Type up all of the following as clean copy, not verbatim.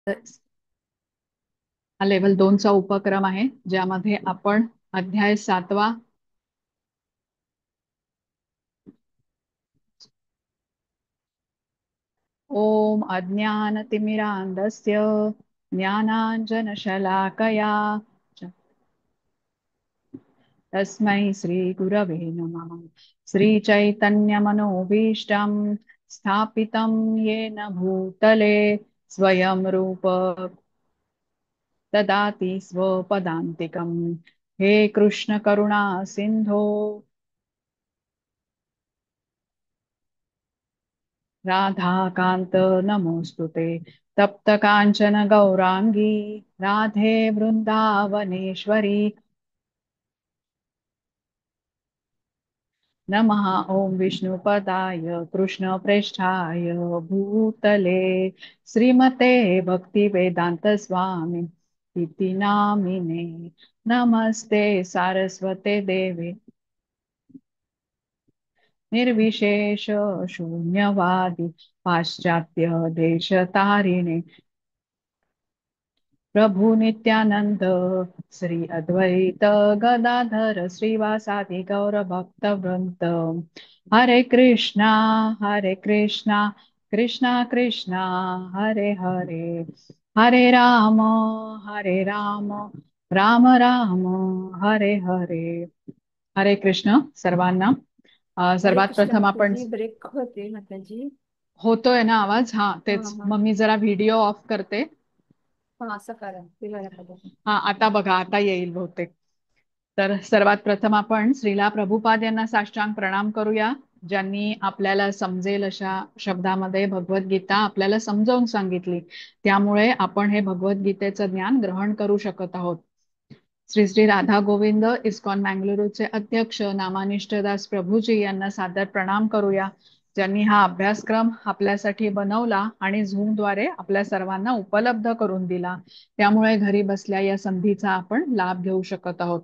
हा लेव्हल 2 चा उपक्रम आहे, ज्यामध्ये आपण अध्याय 7वा ओम अज्ञानतिमिरान्धस्य ज्ञानाञ्जनशलाकया तस्मै श्रीगुरवे नमः। श्रीचैतन्यमनोभीष्टं स्थापितं येन भूतले स्वयं रूप ददाति स्वपदान्तिकम्। हे कृष्ण करुणा सिन्धो राधाकान्त नमोऽस्तुते। तप्त काञ्चन गौराङ्गी राधे वृन्दावनेश्वरी नमः। ॐ विष्णुपदाय कृष्णप्रेष्ठाय भूतले श्रीमते भक्तिवेदान्तस्वामी इति नामिने। नमस्ते सारस्वते देवे निर्विशेष शून्यवादी पाश्चात्य देशतारिणे प्रभु नित्यानंद श्री अद्वैत गदाधर श्रीवासादि गौर भक्त वृंद। हरे कृष्णा कृष्णा कृष्णा हरे हरे, हरे राम राम राम हरे हरे। हरे कृष्ण सर्वांना। हरे सर्वात कृष्ण प्रथम आपण माताजी, ब्रेक होते माताजी। होतोय ना आवाज? हा हा तेच, हा मग मी जरा व्हिडिओ ऑफ करते। हा, असं करा ते बरं पडेल. हा आता बघा, आता येईल बहुतेक। तर सर्वात प्रथम आपण श्रीला प्रभुपाद यांना साष्टांग प्रणाम करूया, ज्यांनी आपल्याला समजेल अशा शब्दामध्ये भगवद्गीता आपल्याला समजावून सांगितली, त्यामुळे आपण हे भगवद्गीतेचं ज्ञान ग्रहण करू शकत आहोत। श्री श्री राधा गोविंद इस्कॉन मँगलुरूचे अध्यक्ष नामानिष्ठ दास प्रभूजी यांना सादर प्रणाम करूया, ज्यांनी हा अभ्यासक्रम आपल्यासाठी बनवला आणि झूमद्वारे आपल्या सर्वांना उपलब्ध करून दिला, त्यामुळे घरी बसल्या या संधीचा आपण लाभ घेऊ शकत आहोत।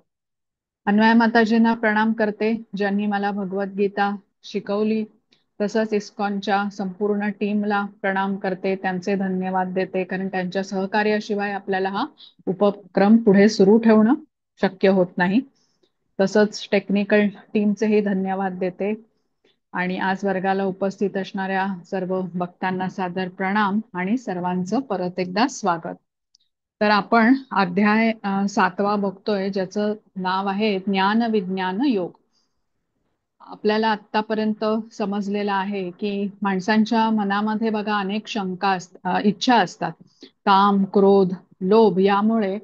अन्वय माताजींना प्रणाम करते, ज्यांनी मला भगवद्गीता शिकवली। तसंच इस्कॉनच्या संपूर्ण टीमला प्रणाम करते, त्यांचे धन्यवाद देते, कारण त्यांच्या सहकार्याशिवाय आपल्याला हा उपक्रम पुढे सुरू ठेवणं शक्य होत नाही। तसंच टेक्निकल टीमचेही धन्यवाद देते आणि आज वर्गाला उपस्थित असणाऱ्या सर्व भक्तांना सादर प्रणाम आणि सर्वांचं परत एकदा स्वागत। तर आपण अध्याय 7वा बघतोय, ज्याचं नाव आहे ज्ञान विज्ञान योग। आपल्याला आतापर्यंत समजलेलं आहे की माणसांच्या मनामध्ये बघा अनेक इच्छा असतात। काम, क्रोध, लोभ यामुळे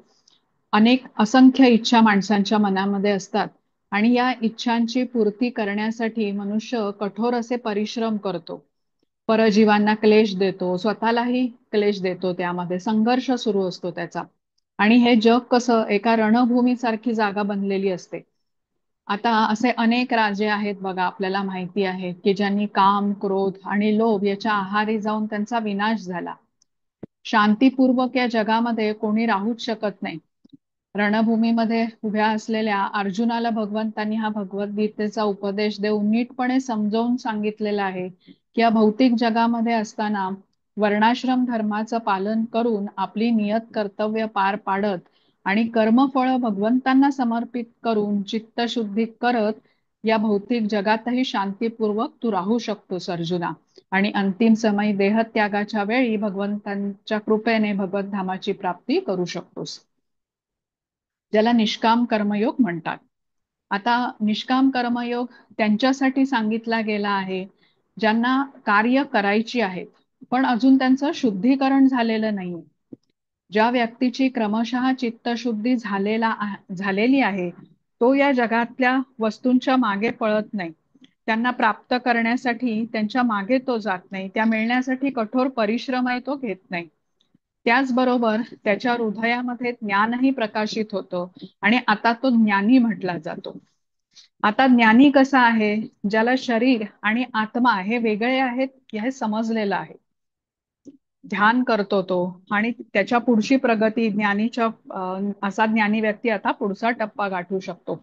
अनेक असंख्य इच्छा माणसांच्या मनामध्ये असतात आणि या इच्छांची पूर्ती करण्यासाठी मनुष्य कठोर असे परिश्रम करतो, परजीवांना क्लेश देतो, स्वतःलाही क्लेश देतो, त्यामध्ये संघर्ष सुरू असतो त्याचा। आणि हे जग कसं एका रणभूमीसारखी जागा बनलेली असते। आता असे अनेक राजे आहेत बघा, आपल्याला माहिती आहे की ज्यांनी काम, क्रोध आणि लोभ याच्या आहारी जाऊन त्यांचा विनाश झाला। शांतीपूर्वक या जगामध्ये कोणी राहूच शकत नाही। रणभूमीमध्ये उभ्या असलेल्या अर्जुनाला भगवंतांनी हा भगवद्गीतेचा उपदेश देऊन नीटपणे समजावून सांगितलेला आहे की या भौतिक जगामध्ये असताना वर्णाश्रम धर्माचं पालन करून आपली नियत कर्तव्य पार पाडत आणि कर्मफळ भगवंतांना समर्पित करून चित्तशुद्धी करत या भौतिक जगातही शांतीपूर्वक तू राहू शकतोस अर्जुना, आणि अंतिम समय देहत्यागाच्या वेळी भगवंतांच्या कृपेने भगवद्धामाची प्राप्ती करू शकतोस, ज्याला निष्काम कर्मयोग म्हणतात। आता निष्काम कर्मयोग त्यांच्यासाठी सांगितला गेला आहे ज्यांना कार्य करायची आहेत पण अजून त्यांचं शुद्धीकरण झालेलं नाहीये। ज्या व्यक्तीची क्रमशः चित्तशुद्धी झालेली आहे तो या जगातल्या वस्तूंच्या मागे पळत नाही, त्यांना प्राप्त करण्यासाठी त्यांच्या मागे तो जात नाही, त्या मिळण्यासाठी कठोर परिश्रम आहे तो घेत नाही। त्याचबरोबर त्याच्या हृदयामध्ये ज्ञानही प्रकाशित होतं आणि आता तो ज्ञानी म्हटला जातो। आता ज्ञानी कसा आहे? ज्याला शरीर आणि आत्मा हे वेगळे आहेत हे समजलेलं आहे, ध्यान करतो तो आणि त्याच्या पुढची प्रगती असा ज्ञानी व्यक्ती आता पुढचा टप्पा गाठू शकतो।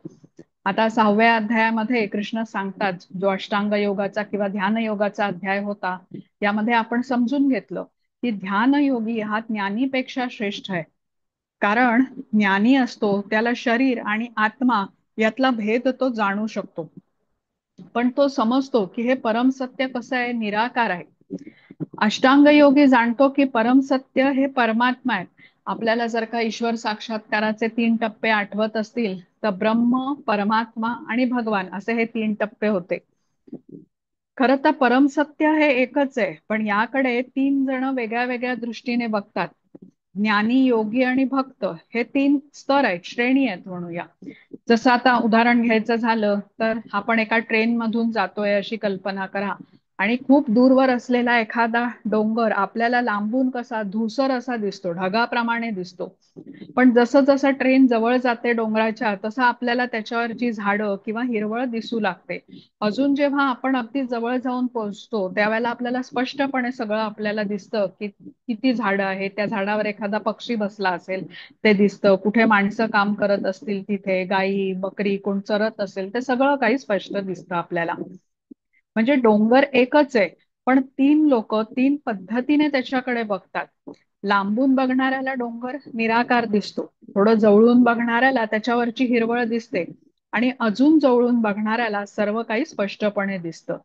आता 6व्या अध्यायामध्ये कृष्ण सांगतात, जो अष्टांग योगाचा किंवा ध्यान योगाचा अध्याय होता, यामध्ये आपण समजून घेतलं की ध्यानयोगी हा ज्ञानीपेक्षा श्रेष्ठ आहे. कारण ज्ञानी असतो त्याला शरीर आणि आत्मा यातला भेद तो जाणू शकतो. पण तो समजतो की हे परम सत्य कसं आहे, निराकार आहे. अष्टांग योगी जाणतो की परम सत्य हे परमात्मा आहे. आपल्याला जर का ईश्वर साक्षात्काराचे 3 टप्पे आठवत असतील तर ब्रह्म, परमात्मा आणि भगवान असे हे 3 टप्पे होते. खरं तर परम सत्य हे एकच आहे, पण याकडे 3 जण वेगळ्या वेगळ्या दृष्टीने बघतात. ज्ञानी, योगी आणि भक्त हे 3 स्तर आहेत, श्रेणी आहेत म्हणूया. जसं आता उदाहरण घ्यायचं झालं तर आपण एका ट्रेन मधून जातोय अशी कल्पना करा, आणि खूप दूरवर असलेला एखादा डोंगर आपल्याला लांबून कसा धूसर असा दिसतो, ढगाप्रमाणे दिसतो. पण जसं जसं ट्रेन जवळ जाते डोंगराच्या, तसं आपल्याला त्याच्यावरची झाडं किंवा हिरवळ दिसू लागते. अजून जेव्हा आपण अगदी जवळ जाऊन पोहोचतो त्यावेळेला आपल्याला स्पष्टपणे सगळं आपल्याला दिसतं की किती झाडं आहेत, त्या झाडावर एखादा पक्षी बसला असेल ते दिसतं, कुठे माणसं काम करत असतील, तिथे गाई बकरी कोण चरत असेल, ते सगळं काही स्पष्ट दिसतं आपल्याला. म्हणजे डोंगर एकच आहे, पण 3 लोक 3 पद्धतीने त्याच्याकडे बघतात. लांबून बघणाऱ्याला डोंगर निराकार दिसतो, थोडं जवळून बघणाऱ्याला त्याच्यावरची हिरवळ दिसते, आणि अजून जवळून बघणाऱ्याला सर्व काही स्पष्टपणे दिसतं.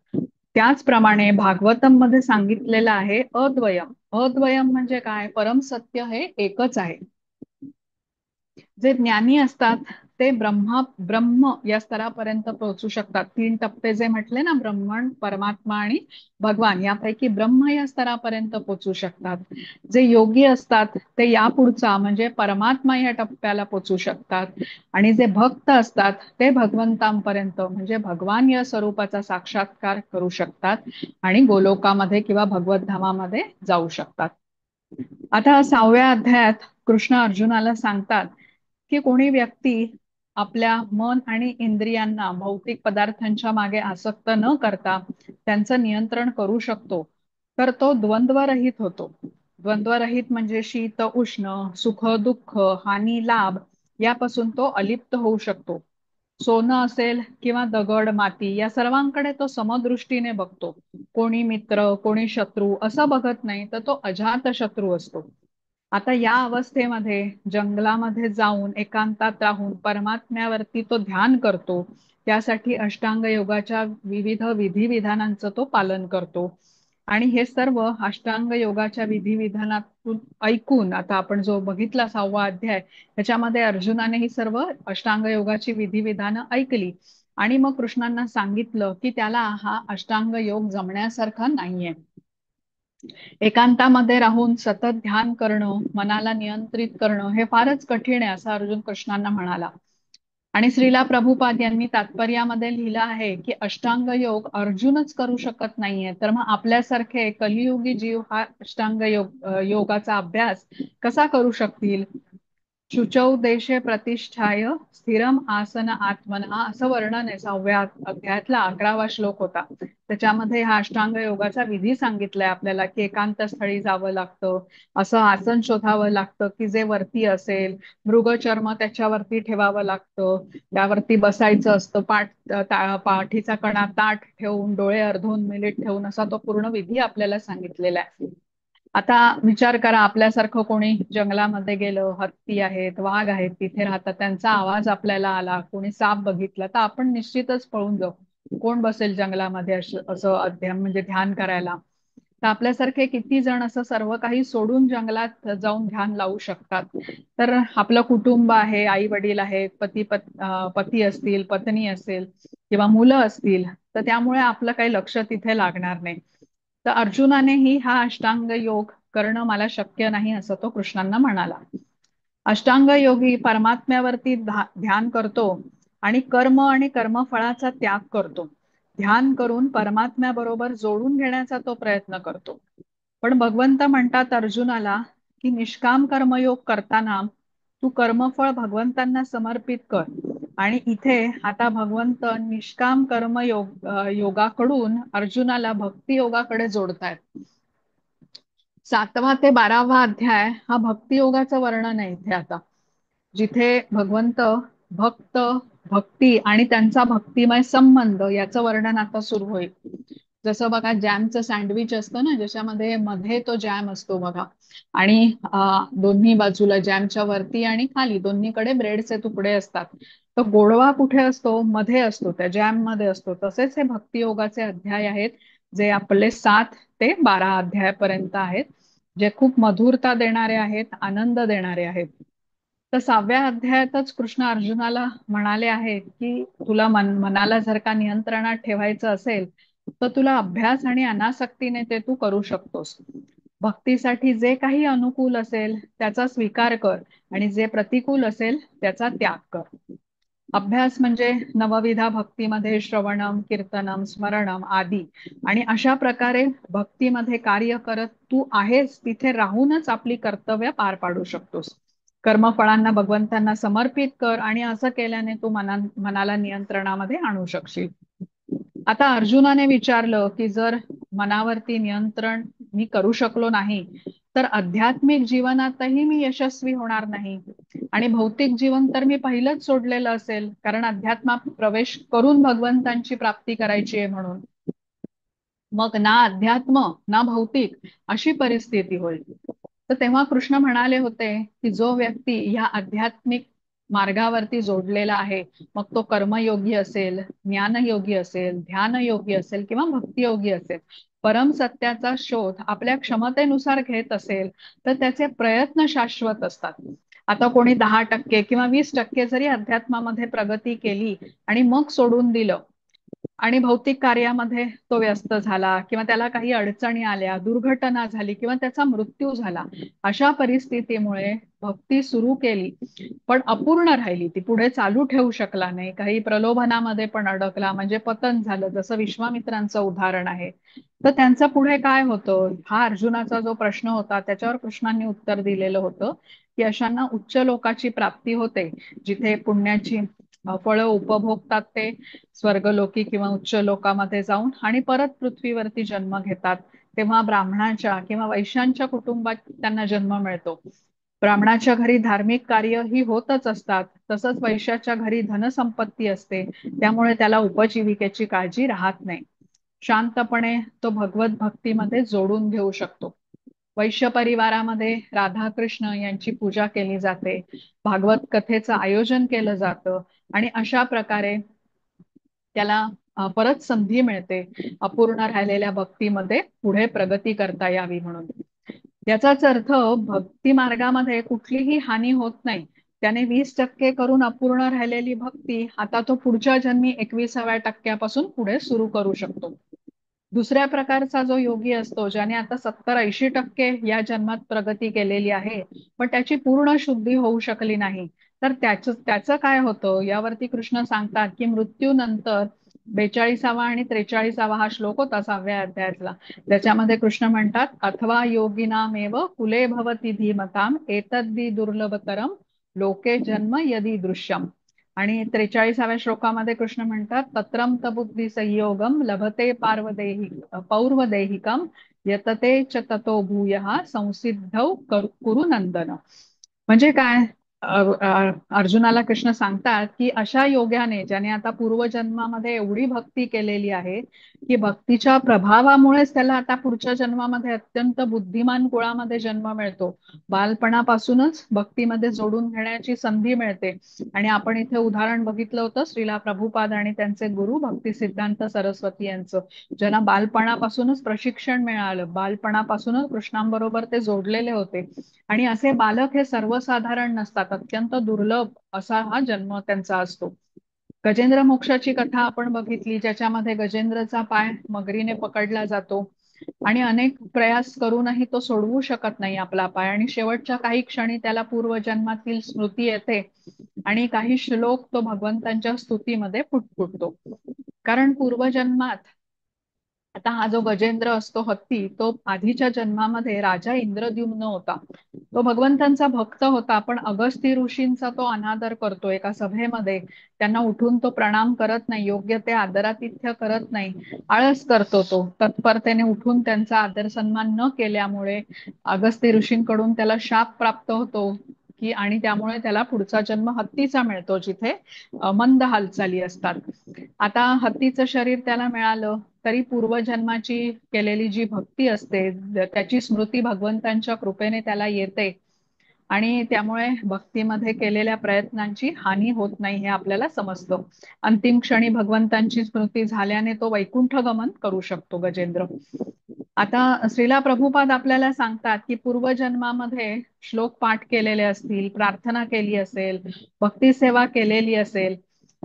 त्याचप्रमाणे भागवतम मध्ये सांगितलेलं आहे अद्वयम. अद्वयम म्हणजे काय, परम सत्य हे एकच आहे. जे ज्ञानी असतात ते ब्रह्म या स्तरापर्यंत पोहोचू शकतात. 3 टप्पे जे म्हटले ना, ब्रह्मण, परमात्मा आणि भगवान, यापैकी ब्रह्म या स्तरापर्यंत पोहोचू शकतात. जे योगी असतात ते या पुढचा म्हणजे परमात्मा या टप्प्याला पोहोचू शकतात. आणि जे भक्त असतात ते भगवंतांपर्यंत म्हणजे भगवान या स्वरूपाचा साक्षात्कार करू शकतात आणि गोलोकामध्ये किंवा भगवत धामामध्ये जाऊ शकतात. आता 6व्या अध्यायात कृष्ण अर्जुनाला सांगतात की कोणी व्यक्ती आपल्या मन आणि इंद्रियांना भौतिक पदार्थांच्या मागे आसक्त न करता त्यांचं नियंत्रण करू शकतो तर तो द्वंद्वरहित होतो. द्वंद्वरहित म्हणजे शीत उष्ण, सुख दुःख, हानी लाभ यापासून तो अलिप्त होऊ शकतो. सोनं असेल किंवा दगड माती या सर्वांकडे तो समदृष्टीने बघतो. कोणी मित्र कोणी शत्रू असं बघत नाही, तर तो अजात शत्रू असतो. आता या अवस्थेमध्ये जंगलामध्ये जाऊन एकांतात राहून परमात्म्यावरती तो ध्यान करतो. त्यासाठी अष्टांग योगाच्या विविध विधिविधानांचं तो पालन करतो. आणि हे सर्व अष्टांग योगाच्या विधिविधानातून ऐकून, आता आपण जो बघितला 6वा अध्याय, त्याच्यामध्ये अर्जुनाने ही सर्व अष्टांग योगाची विधिविधानं ऐकली आणि मग कृष्णांना सांगितलं की त्याला हा अष्टांग योग जमण्यासारखा नाहीये. एकांतामध्ये राहून सतत ध्यान करणं, मनाला नियंत्रित करणं हे फारच कठीण आहे असं अर्जुन कृष्णांना म्हणाला. आणि श्रीला प्रभुपाद यांनी तात्पर्यामध्ये लिहिलं आहे की अष्टांग योग अर्जुनच करू शकत नाहीये, तर मग आपल्यासारखे कलियुगी जीव हा अष्टांग योगाचा अभ्यास कसा करू शकतील. शुचौ देशे प्रतिष्ठाय स्थिरम आसन आत्मना असं वर्णन आहे 6व्या अध्यायातला 11वा श्लोक होता. त्याच्यामध्ये हा अष्टांग योगाचा विधी सांगितलाय आपल्याला की एकांत स्थळी जावं लागतं, असं आसन शोधावं लागतं की जे वरती असेल, मृगचर्म त्याच्यावरती ठेवावं लागतं, त्यावरती बसायचं असतं, पाठीचा कणा ताठ ठेवून डोळे अर्धवून मिलीट ठेवून असा तो पूर्ण विधी आपल्याला सांगितलेला आहे. आता विचार करा, आपल्यासारखं कोणी जंगलामध्ये गेलं, हत्ती आहेत वाघ आहेत तिथे राहतात, त्यांचा आवाज आपल्याला आला, कोणी साप बघितला तर आपण निश्चितच पळून जाऊ. कोण बसेल जंगलामध्ये असं अध्ययन म्हणजे ध्यान करायला. तर आपल्यासारखे किती जण असं सर्व काही सोडून जंगलात जाऊन ध्यान लावू शकतात. तर आपलं कुटुंब आहे, आई वडील आहेत, पती असतील, पत्नी असेल किंवा मुलं असतील, तर त्यामुळे आपलं काही लक्ष तिथे लागणार नाही. तर अर्जुनानेही हा अष्टांग योग करणं मला शक्य नाही असं तो कृष्णांना म्हणाला. अष्टांग योगी परमात्म्यावरती ध्यान करतो आणि कर्म आणि कर्मफळाचा त्याग करतो. ध्यान करून परमात्म्याबरोबर जोडून घेण्याचा तो प्रयत्न करतो. पण भगवंत म्हणतात अर्जुनाला की निष्काम कर्मयोग करताना तू कर्मफळ भगवंतांना समर्पित कर. आणि इथे आता भगवंत निष्काम योगाकडून अर्जुनाला भक्ती योगाकडे जोडतायत. 7वा ते 12वा अध्याय हा भक्ती योगाचं वर्णन आहे इथे. आता जिथे भगवंत भक्त, भक्ती आणि त्यांचा भक्तिमय संबंध याचं वर्णन आता सुरू होईल. जसं बघा जॅमचं सँडविच असतं ना, ज्याच्यामध्ये मध्ये तो जॅम असतो बघा. आणि दोन्ही बाजूला जॅमच्या वरती आणि खाली दोन्हीकडे ब्रेडचे तुकडे असतात. तर गोडवा कुठे असतो? मध्ये असतो, त्या जॅम मध्ये असतो. तसेच हे भक्तियोगाचे अध्याय आहेत, जे आपले 7 ते 12 अध्यायापर्यंत आहेत, जे खूप मधुरता देणारे आहेत, आनंद देणारे आहेत. तर 6व्या अध्यायातच कृष्ण अर्जुनाला म्हणाले आहेत की तुला मनाला जर का नियंत्रणात ठेवायचं असेल, तर तुला अभ्यास आणि अनासक्तीने ते तू करू शकतोस. भक्तीसाठी जे काही अनुकूल असेल त्याचा स्वीकार कर, आणि जे प्रतिकूल असेल त्याचा त्याग कर. अभ्यास म्हणजे नवविधा भक्तीमध्ये श्रवणम, कीर्तनम, स्मरणम आदी. आणि अशा प्रकारे भक्तीमध्ये कार्य करत तू आहेस तिथे राहूनच आपली कर्तव्य पार पाडू शकतोस. कर्मफळांना भगवंतांना समर्पित कर, आणि असं केल्याने तू मनाला नियंत्रणामध्ये आणू शकशील. आता अर्जुनाने विचारलं की जर मनावरती नियंत्रण मी करू शकलो नाही, तर आध्यात्मिक जीवनातही मी यशस्वी होणार नाही, आणि भौतिक जीवन तर मी पहिलंच सोडलेलं असेल, कारण अध्यात्मात प्रवेश करून भगवंतांची प्राप्ती करायची आहे म्हणून. मग ना अध्यात्म ना भौतिक अशी परिस्थिती होईल. तर तेव्हा कृष्ण म्हणाले होते की जो व्यक्ती ह्या आध्यात्मिक मार्गावरती जोडलेला आहे, मग तो कर्मयोगी असेल, ज्ञानयोगी असेल, ध्यानयोगी असेल किंवा भक्तियोगी असेल, परम सत्याचा शोध आपल्या क्षमतेनुसार घेत असेल, तर त्याचे प्रयत्न शाश्वत असतात. आता कोणी 10% किंवा 20% जरी अध्यात्मामध्ये प्रगती केली आणि मग सोडून दिलं, आणि भौतिक कार्यामध्ये तो व्यस्त झाला, किंवा त्याला काही अडचणी आल्या, दुर्घटना झाली किंवा त्याचा मृत्यू झाला, अशा परिस्थितीमुळे भक्ती सुरू केली पण अपूर्ण राहिली, ती पुढे चालू ठेवू शकला नाही, काही प्रलोभनामध्ये पण अडकला, म्हणजे पतन झालं, जसं विश्वामित्रांचं उदाहरण आहे. तर त्यांचं पुढे काय होतं, हा अर्जुनाचा जो प्रश्न होता त्याच्यावर कृष्णांनी उत्तर दिलेलं होतं की अशांना उच्च लोकाची प्राप्ती होते, जिथे पुण्याची फळं उपभोगतात ते स्वर्गलोकी किंवा उच्च लोकामध्ये जाऊन आणि परत पृथ्वीवरती जन्म घेतात. तेव्हा ब्राह्मणाच्या किंवा वैश्यांच्या कुटुंबात त्यांना जन्म मिळतो. ब्राह्मणाच्या घरी धार्मिक कार्य ही होतच असतात, तसंच वैश्याच्या घरी धनसंपत्ती असते, त्यामुळे त्याला उपजीविकेची काळजी राहत नाही. शांतपणे तो भगवत भक्तीमध्ये जोडून घेऊ शकतो. वैश्य परिवारामध्ये राधाकृष्ण यांची पूजा केली जाते, भागवत कथेचं आयोजन केलं जातं, आणि अशा प्रकारे त्याला परत संधी मिळते अपूर्ण राहिलेल्या भक्तीमध्ये पुढे प्रगती करता यावी म्हणून. याचाच अर्थ भक्ती मार्गामध्ये कुठलीही हानी होत नाही. त्याने 20% करून अपूर्ण राहिलेली भक्ती आता तो पुढच्या जन्मी 21व्या टक्क्यापासून पुढे सुरू करू शकतो. दुसऱ्या प्रकारचा जो योगी असतो, ज्याने आता 70-80% या जन्मात प्रगती केलेली आहे, पण त्याची पूर्ण शुद्धी होऊ शकली नाही, तर त्याचं काय होतं यावरती कृष्ण सांगतात की मृत्यूनंतर 42वा आणि 43वा हा श्लोक होता 6व्या अध्यायातला. त्याच्यामध्ये कृष्ण म्हणतात, अथवा योगिनामेव कुले भवती धीमताम एतद्दी दुर्लभतरम लोके जन्म यदी दृश्यम. आणि 43व्या श्लोकामध्ये कृष्ण म्हणतात, तत्रम बुद्धी संयोगम लभते पौर्वदेहिकम यतते च ततो भूयः संसिद्धौ कुरु नंदन. म्हणजे काय, अर्जुनाला कृष्ण सांगतात की अशा योग्याने ज्याने आता पूर्वजन्मामध्ये एवढी भक्ती केलेली आहे की भक्तीच्या प्रभावामुळेच त्याला आता पुढच्या जन्मामध्ये अत्यंत बुद्धिमान कुळामध्ये जन्म मिळतो, बालपणापासूनच भक्तीमध्ये जोडून घेण्याची संधी मिळते. आणि आपण इथे उदाहरण बघितलं होतं श्रीला प्रभुपाद आणि त्यांचे गुरु भक्ती सिद्धांत सरस्वती यांचं, ज्यांना बालपणापासूनच प्रशिक्षण मिळालं, बालपणापासूनच कृष्णांबरोबर ते जोडलेले होते. आणि असे बालक हे सर्वसाधारण नसतात, अत्यंत दुर्लभ असा हा जन्म त्यांचा असतो. गजेंद्र मोक्षाची कथा आपण बघितली, ज्याच्यामध्ये गजेंद्रचा पाय मगरीने पकडला जातो आणि अनेक प्रयास करूनही तो सोडवू शकत नाही आपला पाय, आणि शेवटच्या काही क्षणी त्याला पूर्वजन्मातील स्मृती येते आणि काही श्लोक तो भगवंतांच्या स्तुतीमध्ये फुटफुटतो. कारण पूर्वजन्मात आता हा जो गजेंद्र असतो हत्ती, तो आधीच्या जन्मामध्ये राजा इंद्रद्युम्न होता. तो भगवंतांचा भक्त होता, पण अगस्ती ऋषींचा तो अनादर करतो एका सभेमध्ये. त्यांना उठून तो प्रणाम करत नाही, योग्य ते आदरातिथ्य करत नाही, आळस करतो. तो तत्परतेने उठून त्यांचा आदर सन्मान न केल्यामुळे अगस्ती ऋषींकडून त्याला शाप प्राप्त होतो की, आणि त्यामुळे त्याला पुढचा जन्म हत्तीचा मिळतो, जिथे मंद हालचाली असतात. आता हत्तीचं शरीर त्याला मिळालं, तरी पूर्वजन्माची केलेली जी भक्ती असते त्याची स्मृती भगवंतांच्या कृपेने त्याला येते आणि त्यामुळे भक्तीमध्ये केलेल्या प्रयत्नांची हानी होत नाही हे आपल्याला समजतं. अंतिम क्षणी भगवंतांची स्मृती झाल्याने तो वैकुंठ गमन करू शकतो गजेंद्र. आता श्रीला प्रभुपाद आपल्याला सांगतात की पूर्वजन्मामध्ये श्लोक पाठ केलेले असतील, प्रार्थना केली असेल, भक्ती सेवा केलेली असेल,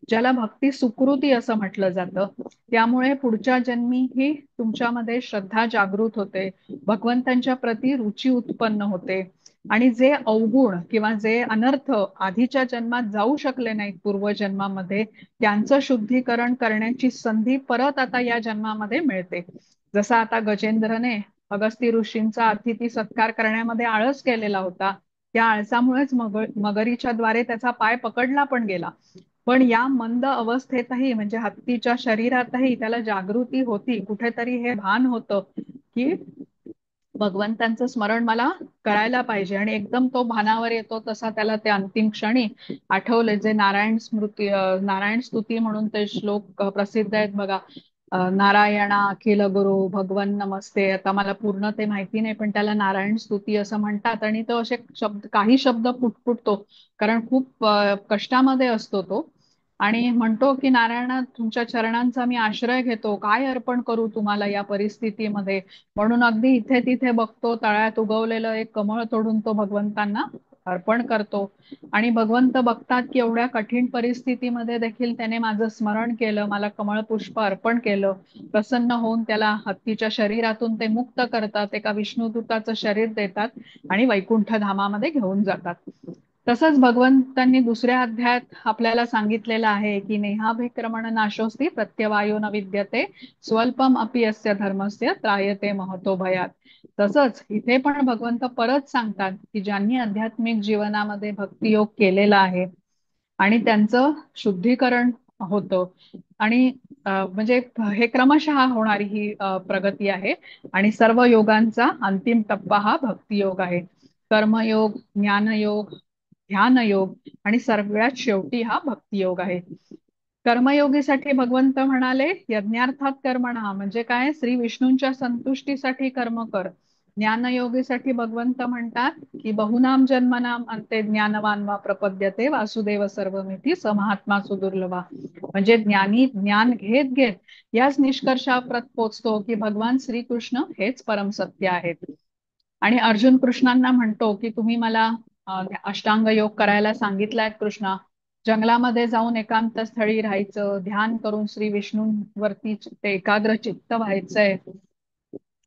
ज्याला भक्ती सुकृती असं म्हटलं जातं, त्यामुळे पुढच्या जन्मी ही तुमच्यामध्ये श्रद्धा जागृत होते, भगवंतांच्या प्रती रुची उत्पन्न होते आणि जे अवगुण किंवा जे अनर्थ आधीच्या जन्मात जाऊ शकले नाहीत पूर्वजन्मामध्ये, त्यांचं शुद्धीकरण करण्याची संधी परत आता या जन्मामध्ये मिळते. जसा आता गजेंद्रने अगस्ती ऋषींचा अतिथी सत्कार करण्यामध्ये आळस केलेला होता, त्या आळसामुळेच मगरीच्या द्वारे त्याचा पाय पकडला पण गेला. पण या मंद अवस्थेतही म्हणजे हत्तीच्या शरीरातही त्याला जागृती होती, कुठेतरी हे भान होतं की भगवंतांचं स्मरण मला करायला पाहिजे आणि एकदम तो भानावर येतो तसा त्याला ते अंतिम क्षणी आठवले जे नारायण स्मृती नारायण स्तुती म्हणून ते श्लोक प्रसिद्ध आहेत बघा. नारायणा अखिल गुरु भगवन नमस्ते. आता मला पूर्ण ते माहिती नाही पण त्याला नारायण स्तुती असं म्हणतात आणि तो असे शब्द काही शब्द पुटपुटतो कारण खूप कष्टामध्ये असतो तो आणि म्हणतो की नारायणा तुमच्या चरणांचा मी आश्रय घेतो, काय अर्पण करू तुम्हाला या परिस्थितीमध्ये. म्हणून अगदी इथे तिथे बघतो, तळ्यात उगवलेलं एक कमळ तोडून तो भगवंतांना अर्पण करतो आणि भगवंत बघतात की एवढ्या कठीण परिस्थितीमध्ये देखील त्याने माझं स्मरण केलं, मला कमळ पुष्प अर्पण केलं. प्रसन्न होऊन त्याला हत्तीच्या शरीरातून ते मुक्त करतात, एका विष्णुदूताचं शरीर देतात आणि वैकुंठ धामामध्ये घेऊन जातात. तसंच भगवंतांनी दुसऱ्या अध्यायात आपल्याला सांगितलेलं आहे की नेहाभिक्रमण नाशोस्ती प्रत्यवायो न विद्यते स्वल्पम अपि अस्य धर्मस्य त्रायते महतो भयात. तसंच इथे पण भगवंत परत सांगतात की ज्यांनी आध्यात्मिक जीवनामध्ये भक्तियोग केलेला आहे आणि त्यांचं शुद्धीकरण होतं आणि म्हणजे हे क्रमशः होणारी ही प्रगती आहे आणि सर्व योगांचा अंतिम टप्पा हा भक्तियोग आहे. कर्मयोग, ज्ञानयोग, ध्यानयोग आणि सगळ्यात शेवटी हा भक्तियोग आहे. कर्मयोगीसाठी भगवंत म्हणाले यज्ञार्थात कर्मणा म्हणजे काय, श्री विष्णूंच्या संतुष्टीसाठी कर्म कर. ज्ञानयोगीसाठी भगवंत म्हणतात की बहुनाम जन्मनाम अंते ज्ञानवान वा प्रपद्यते वासुदेव सर्वमिती स महात्मा सुदुर्लभा. म्हणजे ज्ञानी ज्ञान घेत घेत याच निष्कर्षाप्रत पोचतो की भगवान श्रीकृष्ण हेच परम सत्य आहेत. आणि अर्जुन कृष्णांना म्हणतो की तुम्ही मला अष्टांग योग करायला सांगितलाय कृष्णा, जंगलामध्ये जाऊन एकांत स्थळी राहायचं, ध्यान करून श्री विष्णूंवरती ते एकाग्र चित्त व्हायचंय.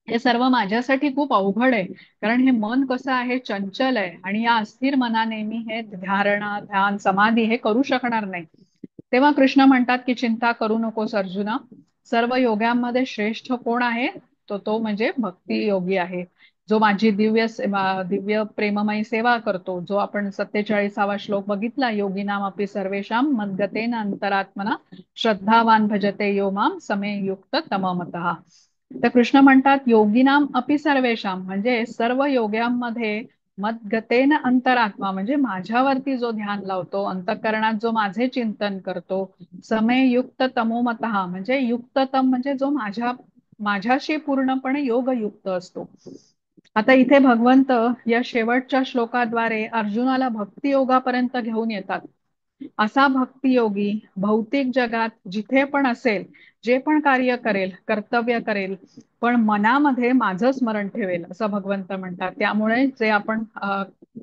हे सर्व माझ्यासाठी खूप अवघड आहे कारण हे मन कसं आहे, चंचल आहे आणि या अस्थिर मनाने मी हे धारणा ध्यान समाधी हे करू शकणार नाही. तेव्हा कृष्ण म्हणतात की चिंता करू नकोस अर्जुना, सर्व योगांमध्ये श्रेष्ठ कोण आहे, तो म्हणजे भक्ती योगी आहे, जो माझी दिव्य प्रेममयी सेवा करतो. जो आपण 47वा श्लोक बघितला, योगिनाम अपि सर्वेषां मद्गतेन अंतरात्मना श्रद्धावान भजते यो माम समे युक्त तममतः. तर कृष्ण म्हणतात योगिनाम अपि सर्वेषां म्हणजे सर्व योग्यांमध्ये मद्गतेन अंतरात्मा म्हणजे माझ्यावरती जो ध्यान लावतो, अंतःकरणात जो माझे चिंतन करतो, समे युक्त तमोमतः म्हणजे युक्ततम म्हणजे जो माझ्याशी पूर्णपणे योगयुक्त असतो. आता इथे भगवंत या शेवटच्या श्लोकाद्वारे अर्जुनाला भक्ती योगापर्यंत घेऊन येतात. असा भक्तियोगी भौतिक जगात जिथे पण असेल, जे पण कार्य करेल, कर्तव्य करेल, पण मनामध्ये माझं स्मरण ठेवेल असं भगवंत म्हणतात. त्यामुळे जे आपण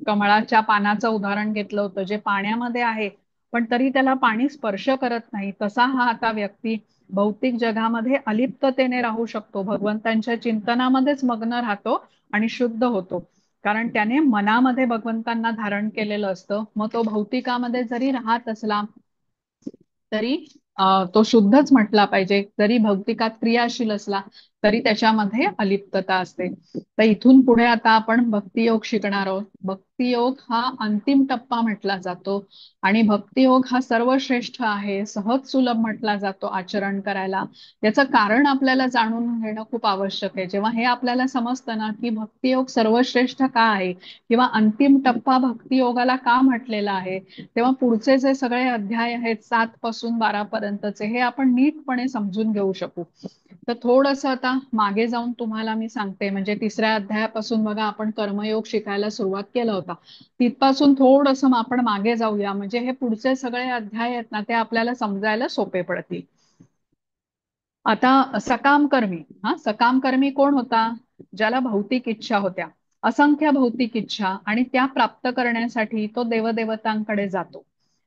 कमळाच्या पानाचं उदाहरण घेतलं होतं, जे पाण्यामध्ये आहे पण तरी त्याला पाणी स्पर्श करत नाही, तसा हा आता व्यक्ती भौतिक जगामध्ये अलिप्ततेने राहू शकतो, भगवंतांच्या चिंतनामध्येच मग्न राहतो आणि शुद्ध होतो कारण त्याने मनामध्ये भगवंतांना धारण केलेलं असतं. मग तो भौतिकामध्ये जरी राहत असला तरी तो शुद्धच म्हटला पाहिजे, जरी भौतिकात क्रियाशील असला तरी त्याच्यामध्ये अलिप्तता असते. तर इथून पुढे आता आपण भक्तियोग शिकणार आहोत. भक्तियोग हा अंतिम टप्पा म्हटला जातो आणि भक्तियोग हा सर्वश्रेष्ठ आहे, सहज सुलभ म्हटला जातो आचरण करायला. याचं कारण आपल्याला जाणून घेणं खूप आवश्यक आहे. जेव्हा हे आपल्याला समजतं ना की भक्तियोग सर्वश्रेष्ठ का आहे किंवा अंतिम टप्पा भक्तियोगाला का म्हटलेला आहे, तेव्हा पुढचे जे सगळे अध्याय आहेत 7 पासून 12 पर्यंतचे हे आपण नीटपणे समजून घेऊ शकू. तर थोडस आता मागे जाऊन तुम्हाला मी सांगते. म्हणजे तिसऱ्या अध्यायापासून बघा आपण कर्मयोग शिकायला सुरुवात केला होता, तिथपासून थोडस आपण मागे जाऊया. म्हणजे हे पुढचे सगळे अध्याय आहेत ना ते आपल्याला समजायला सोपे पडतील. आता सकाम कर्मी, सकाम कर्मी कोण होता? ज्याला भौतिक इच्छा होत्या, असंख्य भौतिक इच्छा, आणि त्या प्राप्त करण्यासाठी तो देवदेवतांकडे जातो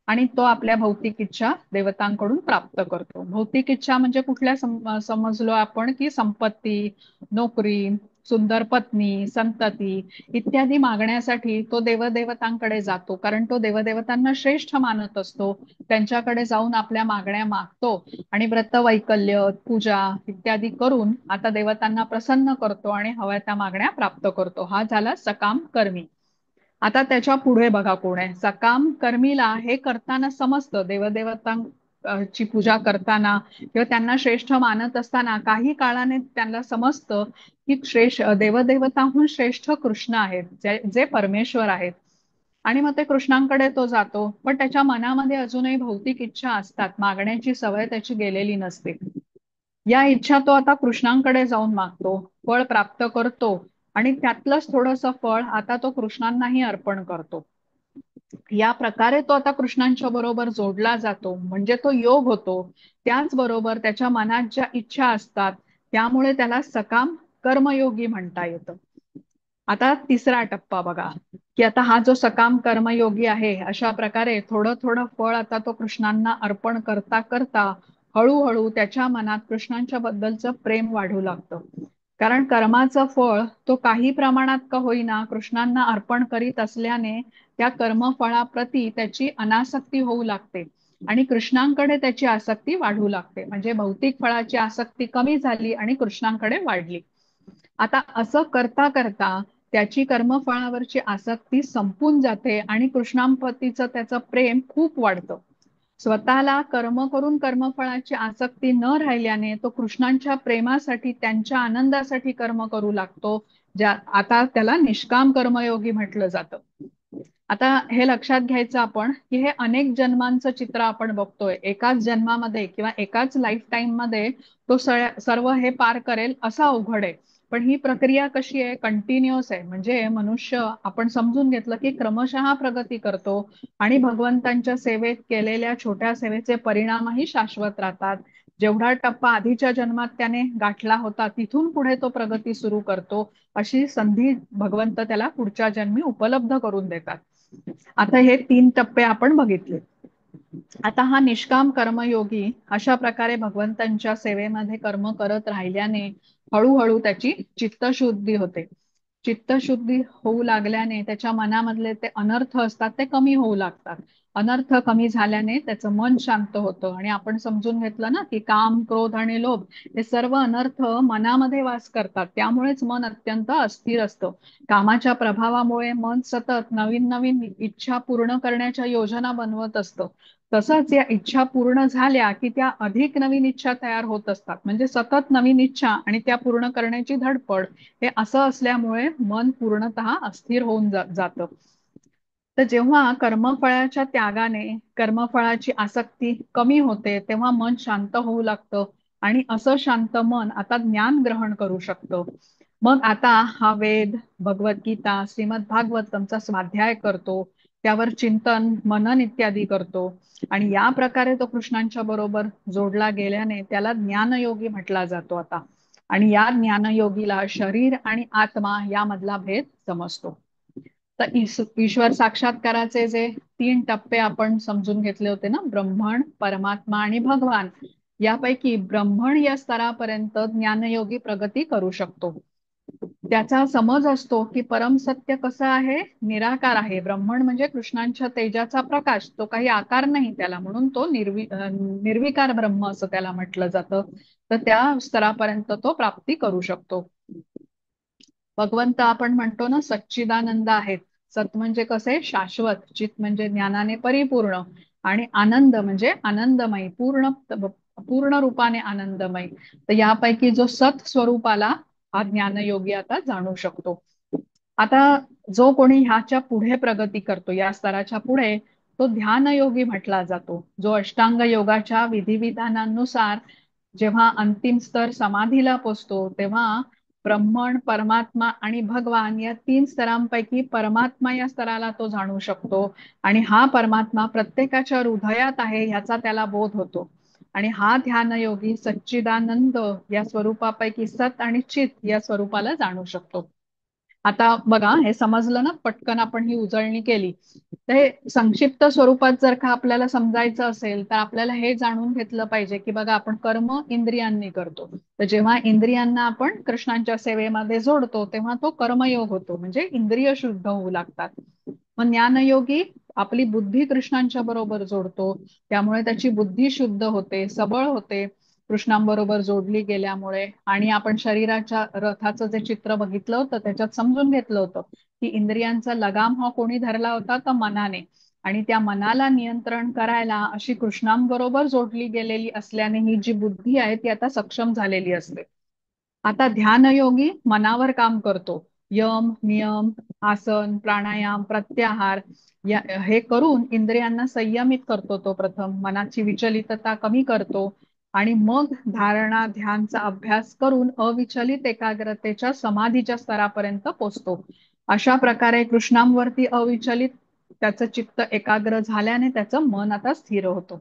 आणि तो आपल्या भौतिक इच्छा देवतांकडून प्राप्त करतो. भौतिक इच्छा म्हणजे कुठल्या समजलो आपण की संपत्ती, नोकरी, सुंदर पत्नी, संतती इत्यादी मागण्यासाठी तो देवदेवतांकडे जातो, कारण तो देवदेवतांना श्रेष्ठ मानत असतो. त्यांच्याकडे जाऊन आपल्या मागण्या मागतो आणि व्रत वैकल्य, पूजा इत्यादी करून आता देवतांना प्रसन्न करतो आणि हव्या त्या मागण्या प्राप्त करतो. हा झाला सकाम कर्मी. आता त्याच्या पुढे बघा कोण आहे. सकाम कर्मीला हे करताना समजतं, देवदेवतांची पूजा करताना किंवा त्यांना श्रेष्ठ मानत असताना काही काळाने त्यांना समजतं की देवदेवताहून श्रेष्ठ कृष्ण आहेत, जे परमेश्वर आहेत. आणि मग ते कृष्णांकडे तो जातो, पण त्याच्या मनामध्ये अजूनही भौतिक इच्छा असतात, मागण्याची सवय त्याची गेलेली नसते. या इच्छा तो आता कृष्णांकडे जाऊन मागतो, फळ प्राप्त करतो आणि त्यातलंच थोडस फळ आता तो कृष्णांनाही अर्पण करतो. या प्रकारे तो आता कृष्णांच्या बरोबर जोडला जातो, म्हणजे तो योग होतो. त्याचबरोबर त्याच्या मनात ज्या इच्छा असतात त्यामुळे त्याला सकाम कर्मयोगी म्हणता येतं. आता तिसरा टप्पा बघा, की आता हा जो सकाम कर्मयोगी आहे अशा प्रकारे थोडं थोडं फळ आता तो कृष्णांना अर्पण करता करता हळूहळू त्याच्या मनात कृष्णांच्या बद्दलचं प्रेम वाढू लागतं. कारण कर्माचं फळ तो काही प्रमाणात का होईना कृष्णांना अर्पण करीत असल्याने त्या कर्मफळाप्रती त्याची अनासक्ती होऊ लागते आणि कृष्णांकडे त्याची आसक्ती वाढू लागते. म्हणजे भौतिक फळाची आसक्ती कमी झाली आणि कृष्णांकडे वाढली. आता असं करता करता त्याची कर्मफळावरची आसक्ती संपून जाते आणि कृष्णांप्रतीचं त्याचं प्रेम खूप वाढतं. स्वतःला कर्म करून कर्मफळाची आसक्ती न राहिल्याने तो कृष्णांच्या प्रेमासाठी, त्यांच्या आनंदासाठी कर्म करू लागतो. आता त्याला निष्काम कर्मयोगी म्हटलं जातं. आता हे लक्षात घ्यायचं आपण की हे अनेक जन्मांचं चित्र आपण बघतोय. एकाच जन्मामध्ये किंवा एकाच लाईफ टाईम मध्ये तो सर्व हे पार करेल असं अवघड आहे. पण ही प्रक्रिया कशी आहे? कंटिन्युअस आहे. म्हणजे मनुष्य आपण समजून घेतलं की क्रमशः प्रगती करतो आणि भगवंतांच्या सेवेत केलेल्या छोट्या सेवेचे परिणामही शाश्वत राहतात. जेवढा टप्पा आधीच्या जन्मात त्याने गाठला होता तिथून पुढे तो प्रगती सुरू करतो. अशी संधी भगवंत त्याला पुढच्या जन्मी उपलब्ध करून देतात. आता हे 3 टप्पे आपण बघितले. आता हा निष्काम कर्मयोगी अशा प्रकारे भगवंतांच्या सेवेमध्ये कर्म करत राहिल्याने हळूहळू त्याची चित्तशुद्धी होते. चित्तशुद्धी होऊ लागल्याने त्याच्या मनामधले ते अनर्थ असतात ते कमी होऊ लागतात. अनर्थ कमी झाल्याने त्याचं मन शांत होतं आणि आपण समजून घेतलं ना की काम, क्रोध आणि लोभ हे सर्व अनर्थ मनामध्ये वास करतात. त्यामुळेच मन अत्यंत अस्थिर असतं. कामाच्या प्रभावामुळे मन सतत नवीन नवीन इच्छा पूर्ण करण्याच्या योजना बनवत असतं. तसंच या इच्छा पूर्ण झाल्या की त्या अधिक नवीन इच्छा तयार होत असतात. म्हणजे सतत नवीन इच्छा आणि त्या पूर्ण करण्याची धडपड, हे असं असल्यामुळे मन पूर्णतः अस्थिर होऊन जातं. तर जेव्हा कर्मफळाच्या त्यागाने कर्मफळाची आसक्ती कमी होते तेव्हा मन शांत होऊ लागतं आणि असं शांत मन आता ज्ञान ग्रहण करू शकतं. मग आता हा वेद, भगवद्गीता, श्रीमद भागवतमचा स्वाध्याय करतो, त्यावर चिंतन, मनन इत्यादी करतो आणि या प्रकारे तो कृष्णांच्या बरोबर जोडला गेल्याने त्याला ज्ञानयोगी म्हटला जातो आता. आणि या ज्ञानयोगीला शरीर आणि आत्मा यामधला भेद समजतो. तर ईश्वर साक्षात्काराचे जे 3 टप्पे आपण समजून घेतले होते ना, ब्रह्मण, परमात्मा आणि भगवान, यापैकी ब्रह्मण या स्तरापर्यंत ज्ञानयोगी प्रगती करू शकतो. त्याचा समज असतो की परम सत्य कसं आहे, निराकार आहे. ब्रह्मण म्हणजे कृष्णांच्या तेजाचा प्रकाश, तो काही आकार नाही त्याला, म्हणून तो निर्विकार ब्रह्म असं त्याला म्हटलं जातं. तर त्या स्तरापर्यंत तो प्राप्ती करू शकतो. भगवंत आपण म्हणतो ना सच्चिदानंद आहेत. सत म्हणजे कसे, शाश्वत. चित म्हणजे ज्ञानाने परिपूर्ण. आणि आनंद म्हणजे आनंदमय, पूर्ण पूर्ण रूपाने आनंदमय. तर यापैकी जो सत स्वरूपाला हा ज्ञानयोगी आता जाणू शकतो. आता जो कोणी ह्याच्या पुढे प्रगती करतो, या स्तराच्या पुढे, तो ध्यानयोगी म्हटला जातो. जो अष्टांग योगाच्या विधिविधानांनुसार जेव्हा अंतिम स्तर समाधीला पोचतो, तेव्हा ब्रह्मण, परमात्मा आणि भगवान या तीन स्तरांपैकी परमात्मा या स्तराला तो जाणू शकतो. आणि हा परमात्मा प्रत्येकाच्या हृदयात आहे ह्याचा त्याला बोध होतो. आणि हा ध्यानयोगी सच्चिदानंद या स्वरूपापैकी सत आणि चित या स्वरूपाला जाणू शकतो. आता बघा, हे समजलं ना, पटकन आपण ही उजळणी केली. तर हे संक्षिप्त स्वरूपात जर का आपल्याला समजायचं असेल, तर आपल्याला हे जाणून घेतलं पाहिजे की बघा, आपण कर्म इंद्रियांनी करतो. तर जेव्हा इंद्रियांना आपण कृष्णांच्या सेवेमध्ये जोडतो, तेव्हा तो कर्मयोग होतो, म्हणजे इंद्रिय शुद्ध होऊ लागतात. मग ज्ञानयोगी आपली बुद्धी कृष्णांच्या बरोबर जोडतो, त्यामुळे त्याची बुद्धी शुद्ध होते, सबळ होते कृष्णांबरोबर जोडली गेल्यामुळे. आणि आपण शरीराच्या रथाचं जे चित्र बघितलं होतं, त्याच्यात समजून घेतलं होतं की इंद्रियांचा लगाम हा कोणी धरला होता, तर मनाने. आणि त्या मनाला नियंत्रण करायला अशी कृष्णांबरोबर जोडली गेलेली असल्याने ही जी बुद्धी आहे ती आता सक्षम झालेली असते. आता ध्यानयोगी मनावर काम करतो. यम, नियम, आसन, प्राणायाम, प्रत्याहार हे करून इंद्रियांना संयमित करतो. तो प्रथम मनाची विचलितता कमी करतो आणि मग धारणा ध्यानचा अभ्यास करून अविचलित एकाग्रतेच्या समाधीच्या स्तरापर्यंत पोचतो. अशा प्रकारे कृष्णांवरती अविचलित त्याचं चित्त एकाग्र झाल्याने त्याचं मन आता स्थिर होतं.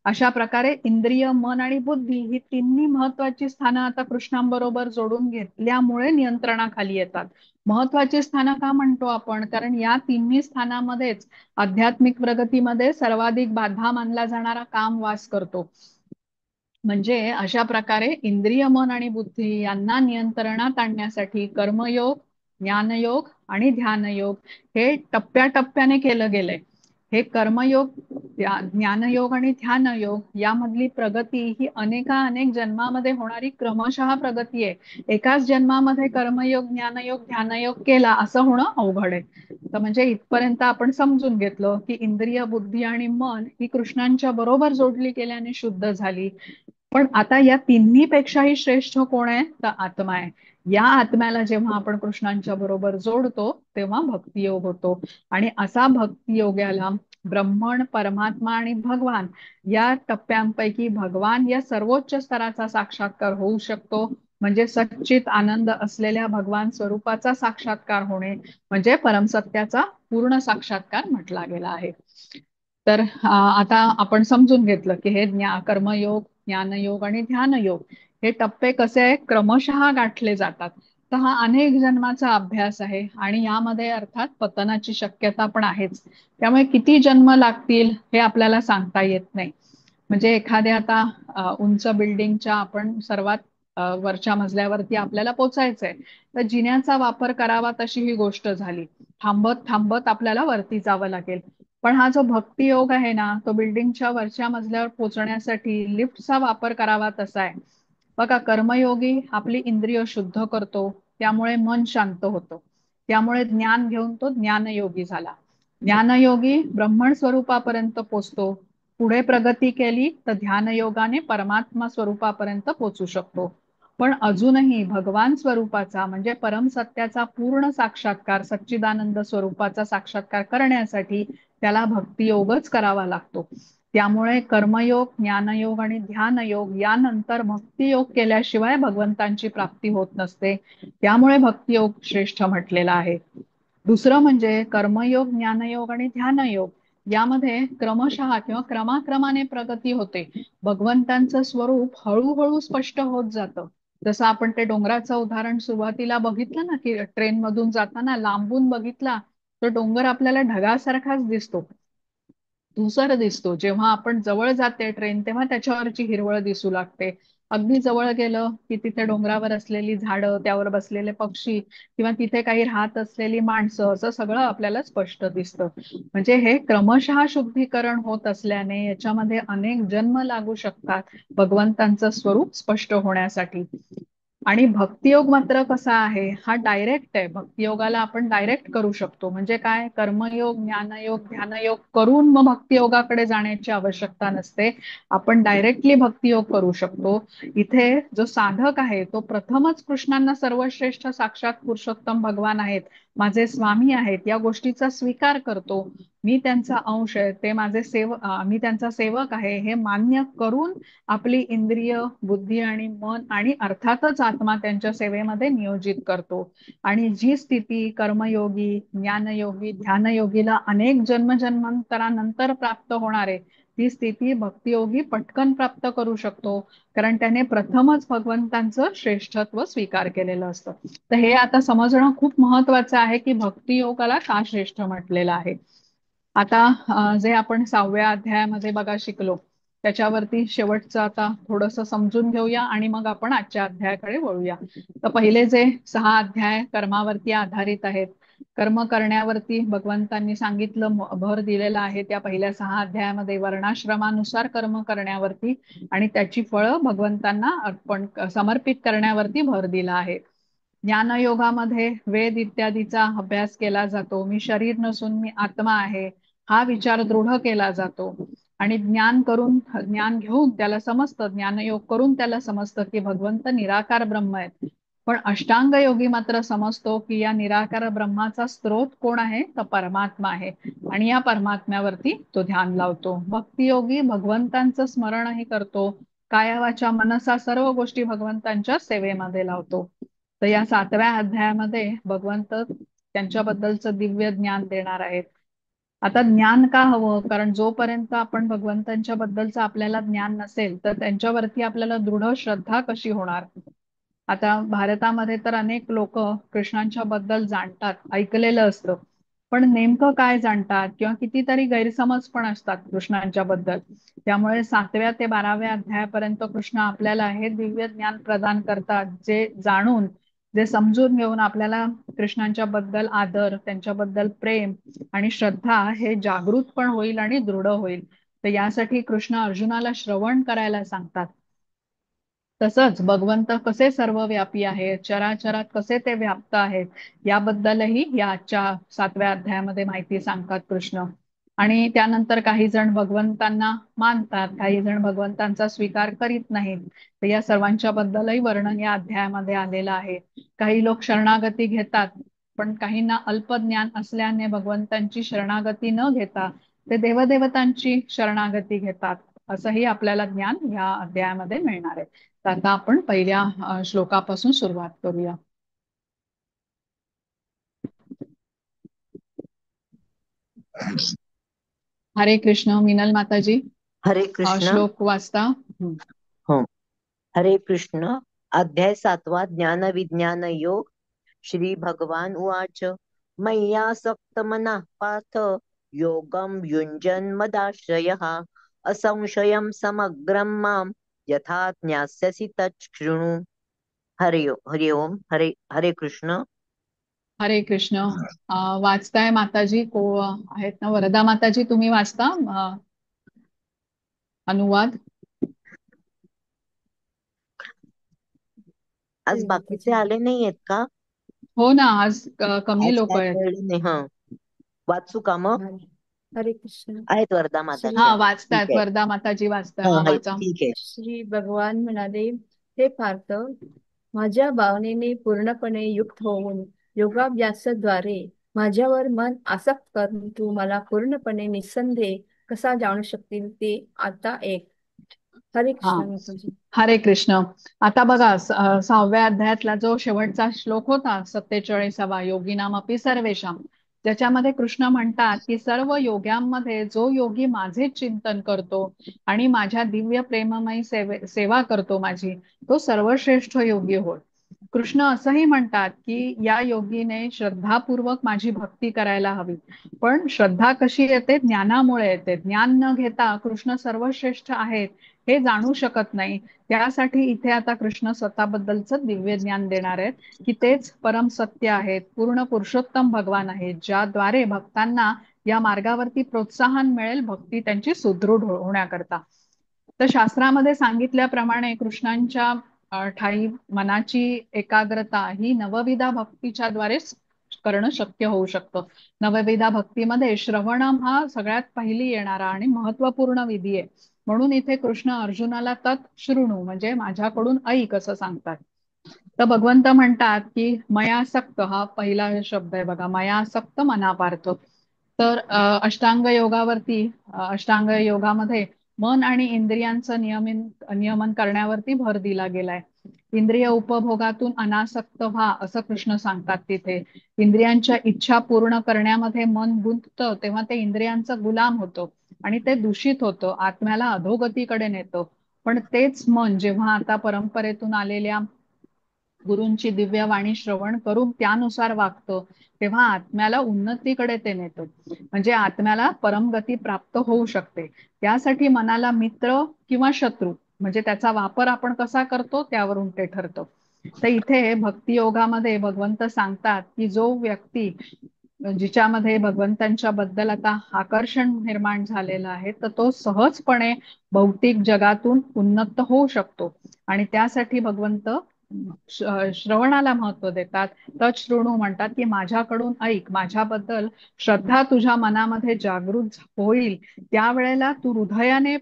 अशा प्रकारे इंद्रिय, मन आणि बुद्धी ही तिन्ही महत्वाची स्थानं आता कृष्णांबरोबर जोडून घेतल्यामुळे नियंत्रणाखाली येतात. महत्वाची स्थानं का म्हणतो आपण, कारण या तिन्ही स्थानामध्येच आध्यात्मिक प्रगतीमध्ये सर्वाधिक बाधा मानला जाणारा काम वास करतो. म्हणजे अशा प्रकारे इंद्रिय, मन आणि बुद्धी यांना नियंत्रणात आणण्यासाठी कर्मयोग, ज्ञानयोग आणि ध्यानयोग हे टप्प्याटप्प्याने केलं गेलंय. हे कर्मयोग, ज्ञानयोग आणि ध्यानयोग यामधली प्रगती ही अनेक जन्मामध्ये होणारी क्रमशः प्रगती आहे. एकाच जन्मामध्ये कर्मयोग, ज्ञानयोग, ध्यानयोग केला असं होणं अवघड आहे. तर म्हणजे इथपर्यंत आपण समजून घेतलं की इंद्रिय, बुद्धी आणि मन ही कृष्णांच्या बरोबर जोडली गेल्याने शुद्ध झाली. पण आता या तिन्ही पेक्षाही श्रेष्ठ कोण आहे, तर आत्मा आहे. या आत्म्याला जेव्हा आपण कृष्णांच्या बरोबर जोडतो, तेव्हा भक्तियोग होतो. आणि असा भक्तियोगाला ब्रह्मण, परमात्मा आणि भगवान या टप्प्यांपैकी भगवान या सर्वोच्च स्तराचा साक्षात्कार होऊ शकतो. म्हणजे सच्चित आनंद असलेल्या भगवान स्वरूपाचा साक्षात्कार होणे म्हणजे परमसत्याचा पूर्ण साक्षात्कार म्हटला गेला आहे. तर आता आपण समजून घेतलं की हे कर्मयोग, ज्ञानयोग आणि ध्यानयोग हे टप्पे कसे क्रमशः गाठले जातात. तर हा अनेक जन्माचा अभ्यास आहे आणि यामध्ये अर्थात पतनाची शक्यता पण आहेच. त्यामुळे किती जन्म लागतील हे आपल्याला सांगता येत नाही. म्हणजे एखाद्या आता उंच बिल्डिंगच्या आपण सर्वात वरच्या मजल्यावरती आपल्याला पोचायचंय, तर जिन्याचा वापर करावा तशी ही गोष्ट झाली. थांबत थांबत आपल्याला वरती जावं लागेल. पण हा जो भक्ती योग आहे ना, तो बिल्डिंगच्या वरच्या मजल्यावर पोहोचण्यासाठी लिफ्टचा वापर करावा तसा आहे. बघा, कर्मयोगी आपली इंद्रिय शुद्ध करतो, त्यामुळे मन शांत होतं. त्यामुळे ज्ञान घेऊन तो ज्ञानयोगी झाला. ज्ञानयोगी ब्रह्मण स्वरूपापर्यंत पोचतो. पुढे प्रगती केली तर ध्यानयोगाने परमात्मा स्वरूपापर्यंत पोचू शकतो. पण अजूनही भगवान स्वरूपाचा म्हणजे परमसत्याचा पूर्ण साक्षात्कार, सच्चिदानंद स्वरूपाचा साक्षात्कार करण्यासाठी त्याला भक्तियोगच करावा लागतो. त्यामुळे कर्मयोग, ज्ञानयोग आणि ध्यानयोग यानंतर भक्तियोग केल्याशिवाय भगवंतांची प्राप्ती होत नसते. त्यामुळे भक्तियोग श्रेष्ठ म्हटलेला आहे. दुसरं म्हणजे कर्मयोग, ज्ञानयोग आणि ध्यानयोग यामध्ये क्रमशः किंवा क्रमाक्रमाने प्रगती होते. भगवंतांचं स्वरूप हळूहळू स्पष्ट होत जातं. जसं आपण ते डोंगराचं उदाहरण सुरुवातीला बघितलं ना, की ट्रेन मधून जाताना लांबून बघितला तो डोंगर आपल्याला ढगासारखाच दिसतो, धुसर दिसतो. जेव्हा आपण जवळ जाते ट्रेन, तेव्हा त्याच्यावरची हिरवळ दिसू लागते. अगदी जवळ गेलं की तिथे डोंगरावर असलेली झाडं, त्यावर बसलेले पक्षी किंवा तिथे काही राहत असलेली माणसं, असं सगळं आपल्याला स्पष्ट दिसतं. म्हणजे हे क्रमशः शुद्धीकरण होत असल्याने याच्यामध्ये अनेक जन्म लागू शकतात भगवंतांचं स्वरूप स्पष्ट होण्यासाठी. आणि भक्तियोग मात्र कसा आहे, हा डायरेक्ट आहे. भक्तियोगाला आपण डायरेक्ट करू शकतो. म्हणजे काय, कर्मयोग, ज्ञानयोग, ध्यानयोग करून मग भक्तियोगाकडे जाण्याची आवश्यकता नसते. आपण डायरेक्टली भक्तियोग करू शकतो. इथे जो साधक आहे तो प्रथमच कृष्णांना सर्वश्रेष्ठ साक्षात पुरुषोत्तम भगवान आहेत, माझे स्वामी आहेत, या गोष्टीचा स्वीकार करतो. मी त्यांचा अंश आहे, ते माझे मी त्यांचा सेवक आहे, हे मान्य करून आपली इंद्रिय, बुद्धी आणि मन आणि अर्थातच आत्मा त्यांच्या सेवेमध्ये नियोजित करतो. आणि जी स्थिती कर्मयोगी, ज्ञानयोगी, ध्यानयोगीला अनेक जन्मजन्मांतरानंतर प्राप्त होणार आहे, ती स्थिती भक्तियोगी पटकन प्राप्त करू शकतो. कारण त्याने प्रथमच भगवंतांचं श्रेष्ठत्व स्वीकार केलेलं असतं. तर हे आता समजणं खूप महत्वाचं आहे की भक्तियोगाला का श्रेष्ठ म्हटलेलं आहे. आता जे आपण 6व्या अध्यायामध्ये बघा शिकलो, त्याच्यावरती शेवटचं आता थोडस समजून घेऊया आणि मग आपण आजच्या अध्यायाकडे वळूया. तर पहिले जे 6 अध्याय कर्मावरती आधारित आहेत, कर्म करण्यावरती भगवंतांनी सांगितलं, भर दिलेला आहे त्या पहिल्या 6 अध्यायामध्ये वर्णाश्रमानुसार कर्म करण्यावरती आणि त्याची फळं भगवंतांना अर्पण समर्पित करण्यावरती भर दिला आहे. ज्ञानयोगामध्ये वेद इत्यादीचा अभ्यास केला जातो. मी शरीर नसून मी आत्मा आहे, हा विचार दृढ केला जातो. आणि ज्ञान घेऊन त्याला समजतं, ज्ञानयोग करून त्याला समजतं की भगवंत निराकार ब्रह्म आहेत. पण अष्टांग योगी मात्र समजतो की या निराकार ब्रह्माचा स्रोत कोण आहे, तर परमात्मा आहे. आणि या परमात्म्यावरती तो ध्यान लावतो. भक्तियोगी भगवंतांचं स्मरणही करतो, काया वाचा मनसा सर्व गोष्टी भगवंतांच्या सेवेमध्ये लावतो. तर या 7व्या अध्यायामध्ये भगवंत त्यांच्याबद्दलचं दिव्य ज्ञान देणार आहेत. आता ज्ञान का हवं, कारण जोपर्यंत आपण भगवंतांच्या बद्दलचं आपल्याला ज्ञान नसेल तर त्यांच्यावरती आपल्याला दृढ श्रद्धा कशी होणार. आता भारतामध्ये तर अनेक लोक कृष्णांच्या बद्दल जाणतात, ऐकलेलं असतं, पण नेमकं काय जाणतात किंवा कितीतरी गैरसमज पण असतात कृष्णांच्या बद्दल. त्यामुळे 7व्या ते 12व्या अध्यायापर्यंत कृष्ण आपल्याला हे दिव्य ज्ञान प्रदान करतात, जे जाणून, जे समजून घेऊन आपल्याला कृष्णांच्या बद्दल आदर, त्यांच्याबद्दल प्रेम आणि श्रद्धा हे जागृत पण होईल आणि दृढ होईल. तर यासाठी कृष्ण अर्जुनाला श्रवण करायला सांगतात. तसंच भगवंत कसे सर्वव्यापी आहेत, चराचरात कसे ते व्याप्त आहेत, याबद्दलही या आजच्या 7व्या अध्यायामध्ये माहिती सांगतात कृष्ण. आणि त्यानंतर काही जण भगवंतांना मानतात, काही जण भगवंतांचा स्वीकार करीत नाहीत. तर या सर्वांच्या बद्दलही वर्णन या अध्यायामध्ये आलेलं आहे. काही लोक शरणागती घेतात, पण काहींना अल्पज्ञान असल्याने भगवंतांची शरणागती न घेता ते देवदेवतांची शरणागती घेतात. असंही आपल्याला ज्ञान या अध्यायामध्ये मिळणार आहे. तर आता आपण पहिल्या श्लोकापासून सुरुवात करूया. हरे कृष्ण. मिनल माताजी, हरे कृष्ण. श्लोक वाचता. हो. हरे कृष्ण. अध्याय 7 ज्ञान विज्ञान योग. श्री भगवान उवाच मय्यासक्त मनः पार्थ योगं युञ्जन् मदाश्रयः असंशयं समग्रं मां यथा ज्ञास्यसि तत् शृणु. हरि ओम. हरे हरे कृष्ण. हरे कृष्ण. वाचताय माताजी को आहेत ना, वरदा माताजी तुम्ही वाचता अनुवाद. आज बाकीचे आले नाहीयेत का? हो ना, आज कमी आज लोक काय आहेत. कळलं नाही. हा, वाचू का मग? हरे कृष्ण. आहेत वरदा श्री माताजी हा, आहेत. ठीक वाचतायत आहे. वरदा माताजी, वाचताय. हा हा, आहे, वाचा. ठीक आहे. श्री भगवान म्हणाले, हे पार्थ, माझ्या भावनेने पूर्णपणे युक्त होऊन योगाभ्यासाद्वारे माझ्यावर मन आसक्त करून तू मला पूर्णपणे निस्संदेह कसा जाणू शकतील ते आता एक. हरे हा, कृष्ण माताजी. हरे कृष्ण. आता बघा 6व्या अध्यायातला जो शेवटचा श्लोक होता, 47वा, योगिनामपि सर्वेषां, ज्याच्यामध्ये कृष्ण म्हणतात की सर्व योग्यांमध्ये जो योगी माझे चिंतन करतो आणि माझ्या दिव्य प्रेममयी सेवा करतो माझी, तो सर्वश्रेष्ठ योगी होय. कृष्ण असंही म्हणतात की या योगीने श्रद्धापूर्वक माझी भक्ती करायला हवी. पण श्रद्धा कशी येते? ज्ञानामुळे येते. ज्ञान न घेता कृष्ण सर्वश्रेष्ठ आहेत हे जाणू शकत नाही. त्यासाठी इथे आता कृष्ण स्वतःबद्दलचं दिव्य ज्ञान देणार आहेत की तेच परम सत्य आहेत, पूर्ण पुरुषोत्तम भगवान आहेत, ज्याद्वारे भक्तांना या मार्गावरती प्रोत्साहन मिळेल भक्ती त्यांची सुदृढ होण्याकरता. तर शास्त्रामध्ये सांगितल्याप्रमाणे कृष्णांच्या ठाई मनाची एकाग्रता ही नवविधा भक्तीच्या द्वारेच करणं शक्य होऊ शकतं. नवविधा भक्तीमध्ये श्रवणम हा सगळ्यात पहिली येणारा आणि महत्वपूर्ण विधी आहे. म्हणून इथे कृष्ण अर्जुनाला तत् शृणु म्हणजे माझ्याकडून ऐक असं सांगतात. तर भगवंत म्हणतात की मयासक्त हा पहिला शब्द आहे बघा, मयासक्त मनापार्थ. तर अष्टांग योगावरती अष्टांग योगामध्ये मन आणि इंद्रियांचं नियमन करण्यावरती भर दिला गेलाय. इंद्रिय उपभोगातून अनासक्त व्हा असं कृष्ण सांगतात तिथे. इंद्रियांच्या इच्छा पूर्ण करण्यामध्ये मन गुंततं तेव्हा ते इंद्रियांचा गुलाम होतो आणि ते दूषित होतं, आत्म्याला अधोगतीकडे नेतं. पण तेच मन जेव्हा आता परंपरेतून आलेल्या गुरूंची दिव्य वाणी श्रवण करून त्यानुसार वागतं तेव्हा आत्म्याला उन्नतीकडे ते नेतं. म्हणजे आत्म्याला परमगती प्राप्त होऊ शकते. त्यासाठी मनाला मित्र किंवा शत्रू म्हणजे त्याचा वापर आपण कसा करतो त्यावरून ते ठरतं. तर इथे भक्ती योगामध्ये भगवंत सांगतात की जो व्यक्ती जिच्यामध्ये भगवंतांच्या बद्दल आता आकर्षण निर्माण झालेलं आहे तर तो सहजपणे भौतिक जगातून उन्नत होऊ शकतो. आणि त्यासाठी भगवंत श्रवणाला महत्व देतात. तच्छृणु म्हणतात की माझ्याकडून ऐक, माझ्याबद्दल श्रद्धा तुझ्या मनामध्ये जागृत होईल त्यावेळेला तू हृदयाने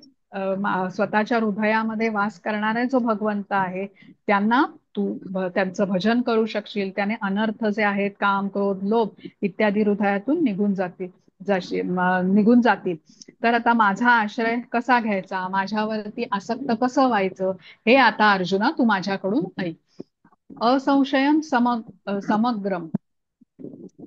स्वतःच्या हृदयामध्ये वास करणारा जो भगवंत आहे त्यांना तू त्यांचं भजन करू शकशील. त्याने अनर्थ जे आहेत काम, क्रोध, लोभ इत्यादी हृदयातून निघून जातील. तर आता माझा आश्रय कसा घ्यायचा, माझ्यावरती आसक्त कसं व्हायचं हे आता अर्जुना तू माझ्याकडून ऐक. असंशयम समग्रम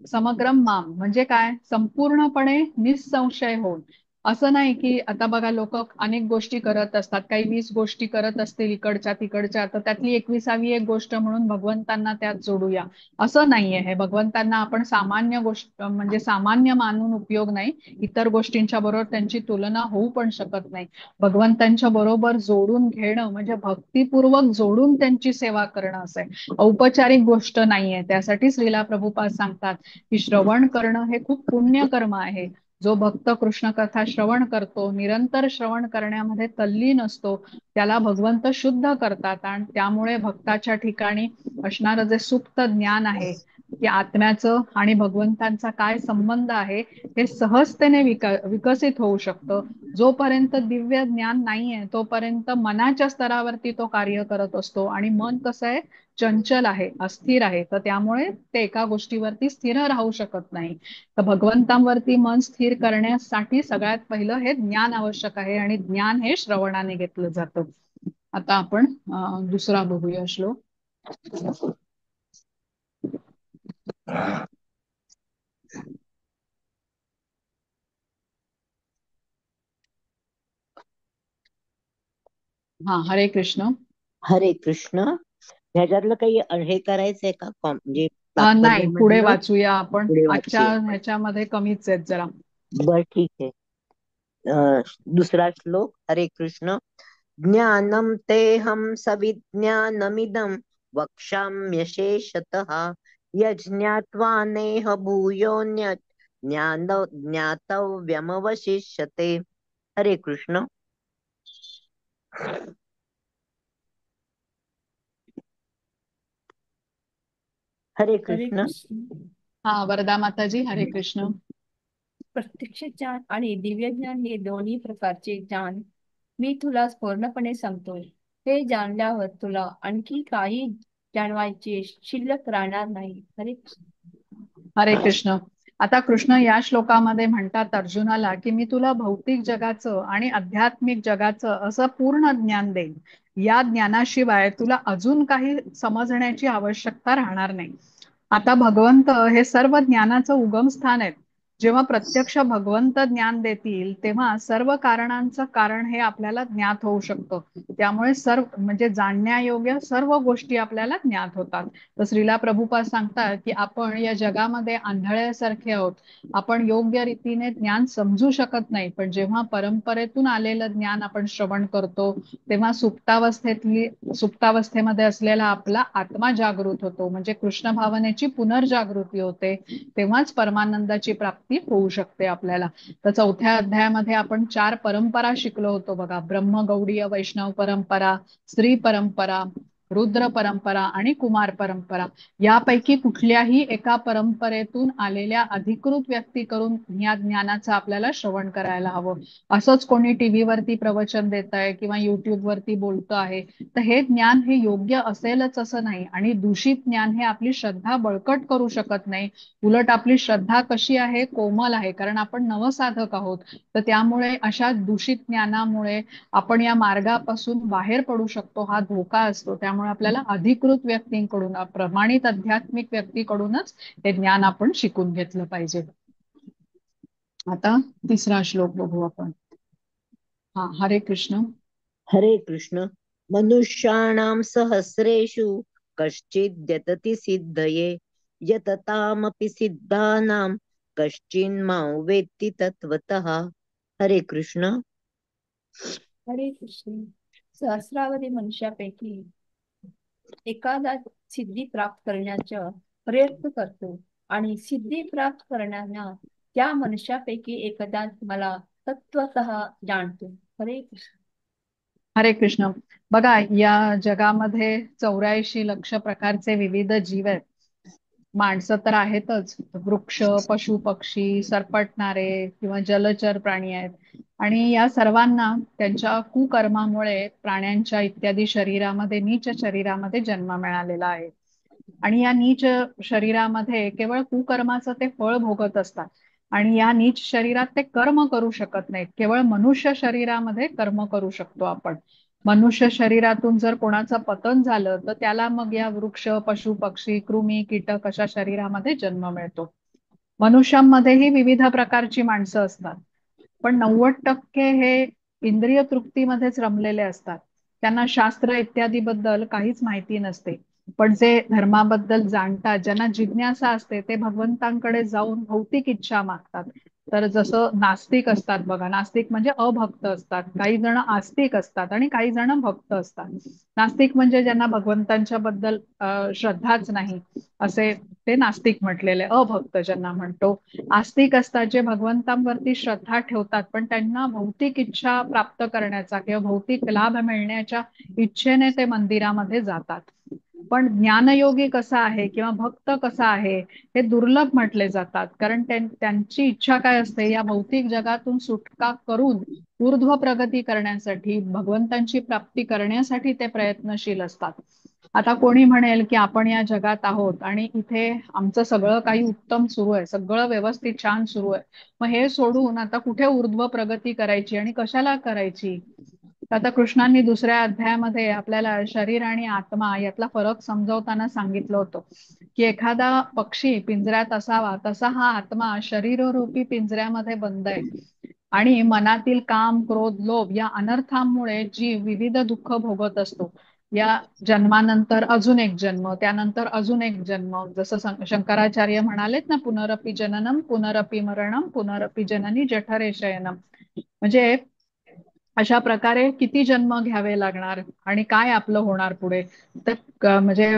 समग्रम माम म्हणजे काय? संपूर्णपणे निसंशय होऊन. असं नाही की आता बघा लोक अनेक गोष्टी करत असतात, काही 20 गोष्टी करत असतील इकडच्या तिकडच्या, तर त्यातली 21वी एक गोष्ट म्हणून भगवंतांना त्यात जोडूया असं नाहीये. हे भगवंतांना आपण सामान्य गोष्ट म्हणजे सामान्य मानून उपयोग नाही. इतर गोष्टींच्या बरोबर त्यांची तुलना होऊ पण शकत नाही. भगवंतांच्या बरोबर जोडून घेणं म्हणजे भक्तिपूर्वक जोडून त्यांची सेवा करणं असं आहे, औपचारिक गोष्ट नाहीये. त्यासाठी श्रीला प्रभुपाद सांगतात की श्रवण करणं हे खूप पुण्य कर्म आहे. जो भक्त कृष्ण कथा श्रवण करतो, निरंतर श्रवण करण्यामध्ये तल्लीन असतो, त्याला भगवंत शुद्ध करतात आणि त्यामुळे भक्ताच्या ठिकाणी असणारं जे सुप्त ज्ञान आहे की आत्म्याचं आणि भगवंतांचा काय संबंध आहे हे सहजतेने विकसित होऊ शकतं. जोपर्यंत दिव्य ज्ञान नाहीये तोपर्यंत मनाच्या स्तरावरती तो कार्य करत असतो आणि मन कसं आहे, चंचल आहे, अस्थिर आहे. तर त्यामुळे ते एका गोष्टीवरती स्थिर राहू शकत नाही. तर भगवंतांवरती मन स्थिर करण्यासाठी सगळ्यात पहिलं हे ज्ञान आवश्यक आहे आणि ज्ञान हे श्रवणाने घेतलं जातं. आता आपण दुसरा बघूया श्लोक. हा, हरे कृष्ण. हरे कृष्ण. ह्याच्यातलं काही हे करायचंय का म्हणजे नाही, पुढे तात्पर्यामधलं वाचूया आपण. पुढे आजच्या वाचूया. ह्याच्यामध्ये कमीच आहेत जरा. बर, ठीक आहे. दुसरा श्लोक. हरे कृष्ण. ज्ञानम तेहम सविज्ञानमिदं वक्ष्याम्यशेषतः यज्ञात्वा नेह भूयोऽन्यत् ज्ञातव्यमवशिष्यते. हरे कृष्ण. हरे हरे कृष्ण. कृष्ण. हा, वरदा माताजी, हरे कृष्ण. प्रत्यक्ष ज्ञान आणि दिव्य ज्ञान हे दोन्ही प्रकारचे ज्ञान मी तुला पूर्णपणे सांगतोय. हे जाणल्यावर तुला आणखी काही जाणवायचे शिल्लक राहणार नाही. हरे कृष्ण. हरे कृष्ण. आता कृष्ण या श्लोकामध्ये म्हणतात अर्जुनाला की मी तुला भौतिक जगाचं आणि आध्यात्मिक जगाचं असं पूर्ण ज्ञान देईन. या ज्ञानाशिवाय तुला अजून काही समजण्याची आवश्यकता राहणार नाही. आता भगवंत हे सर्व ज्ञानाचं उगम स्थान आहेत. जेव्हा प्रत्यक्ष भगवंत ज्ञान देतील तेव्हा सर्व कारणांचं कारण हे आपल्याला ज्ञात होऊ शकतं. त्यामुळे सर्व म्हणजे जाणण्यायोग्य सर्व गोष्टी आपल्याला ज्ञात होतात. तर श्रीला प्रभुपाद सांगतात की आपण या जगामध्ये आंधळ्यासारखे आहोत. आपण योग्य रीतीने ज्ञान समजू शकत नाही, पण जेव्हा परंपरेतून आलेलं ज्ञान आपण श्रवण करतो तेव्हा सुप्तावस्थेमध्ये असलेला आपला आत्मा जागृत होतो, म्हणजे कृष्ण भावनेची पुनर्जागृती होते. तेव्हाच परमानंदाची प्राप्ती होऊ शकते आपल्याला. तर 4थ्या अध्यायामध्ये आपण 4 परंपरा शिकलो होतो बघा. ब्रह्मगौडीय वैष्णव परंपरा, स्त्री परंपरा, रुद्र परंपरा आणि कुमार परंपरा. यापैकी कुठल्याही एका परंपरेतून आलेल्या अधिकृत व्यक्तीकडून या ज्ञानाचं आपल्याला श्रवण करायला हवं. असंच कोणी टीव्हीवरती प्रवचन देत आहे किंवा युट्यूब वरती बोलतो आहे तर हे ज्ञान हे योग्य असेलच असं नाही, आणि दूषित ज्ञान हे आपली श्रद्धा बळकट करू शकत नाही. उलट आपली श्रद्धा कशी आहे, कोमल आहे, कारण आपण नवसाधक आहोत. तर त्यामुळे अशा दूषित ज्ञानामुळे आपण या मार्गापासून बाहेर पडू शकतो, हा धोका असतो. त्यामुळे आपल्याला अधिकृत व्यक्तींकडून, प्रमाणित आध्यात्मिक व्यक्तीकडूनच हे ज्ञान आपण शिकून घेतलं पाहिजे. आता 3रा श्लोक बघू आपण. हा, हरे कृष्ण. हरे कृष्ण. मनुष्याणां सहस्रेषु कश्चिद् यतति सिद्धये यततामपि सिद्धानां कश्चिन्मां वेत्ति तत्त्वतः. हरे कृष्ण. हरे कृष्ण. सहस्रावधी मनुष्यापैकी एखादा सिद्धी प्राप्त करण्याचा प्रयत्न करतो आणि सिद्धी प्राप्त करण्याना त्या मनुष्यापैकी एखादा मला तत्वतः जाणतो. हरे कृष्ण. हरे कृष्ण. बघा, या जगामध्ये 84 लक्ष प्रकारचे विविध जीव आहेत. माणसं तर आहेतच, वृक्ष, पशु पक्षी, सरपटणारे किंवा जलचर प्राणी आहेत. आणि या सर्वांना त्यांच्या कुकर्मामुळे प्राण्यांच्या इत्यादी शरीरामध्ये, नीच शरीरामध्ये जन्म मिळालेला आहे. आणि या नीच शरीरामध्ये केवळ कुकर्माचं ते फळ भोगत असतात. आणि या नीच शरीरात ते कर्म करू शकत नाहीत. केवळ मनुष्य शरीरामध्ये कर्म करू शकतो आपण. मनुष्य शरीरातून जर कोणाचं पतन झालं तर त्याला मग या वृक्ष, पशु पक्षी, कृमी, कीटक अशा शरीरामध्ये जन्म मिळतो. मनुष्यांमध्येही विविध प्रकारची माणसं असतात, पण 90% हे इंद्रिय तृप्तीमध्येच रमलेले असतात. त्यांना शास्त्र इत्यादी बद्दल काहीच माहिती नसते. पण जे धर्माबद्दल जाणतात, ज्यांना जिज्ञासा असते, ते भगवंतांकडे जाऊन भौतिक इच्छा मागतात. तर जसं नास्तिक असतात बघा, नास्तिक म्हणजे अभक्त असतात, काही जण आस्तिक असतात आणि काही जण भक्त असतात. नास्तिक म्हणजे ज्यांना भगवंतांच्या बद्दल श्रद्धाच नाही, असे ते नास्तिक म्हटलेले, अभक्त ज्यांना म्हणतो. आस्तिक असतात जे भगवंतांवरती श्रद्धा ठेवतात, पण त्यांना भौतिक इच्छा प्राप्त करण्याचा किंवा भौतिक लाभ मिळण्याच्या इच्छेने ते मंदिरामध्ये जातात. पण ज्ञानयोगी कसा आहे किंवा भक्त कसा आहे हे दुर्लभ म्हटले जातात, कारण त्यांची इच्छा काय असते, या भौतिक जगातून सुटका करून ऊर्ध्व प्रगती करण्यासाठी, भगवंतांची प्राप्ती करण्यासाठी ते प्रयत्नशील असतात. आता कोणी म्हणेल की आपण या जगात आहोत आणि इथे आमचं सगळं काही उत्तम सुरू आहे, सगळं व्यवस्थित छान सुरू आहे, मग हे सोडून आता कुठे ऊर्ध्व प्रगती करायची आणि कशाला करायची. आता कृष्णांनी 2ऱ्या अध्यायामध्ये आपल्याला शरीर आणि आत्मा यातला फरक समजावताना सांगितलं होतं की एखादा पक्षी पिंजऱ्यात असावा तसा हा आत्मा शरीररूपी पिंजऱ्यामध्ये बंद आहे. आणि मनातील काम, क्रोध, लोभ या अनर्थांमुळे जीव विविध दुःख भोगत असतो. या जन्मानंतर अजून एक जन्म, त्यानंतर अजून एक जन्म, जसं शंकराचार्य म्हणालेत ना, पुनरपि जननम पुनरपि मरणम पुनरपि जननी जठरे शयनम. म्हणजे अशा प्रकारे किती जन्म घ्यावे लागणार आणि काय आपलं होणार पुढे. तर म्हणजे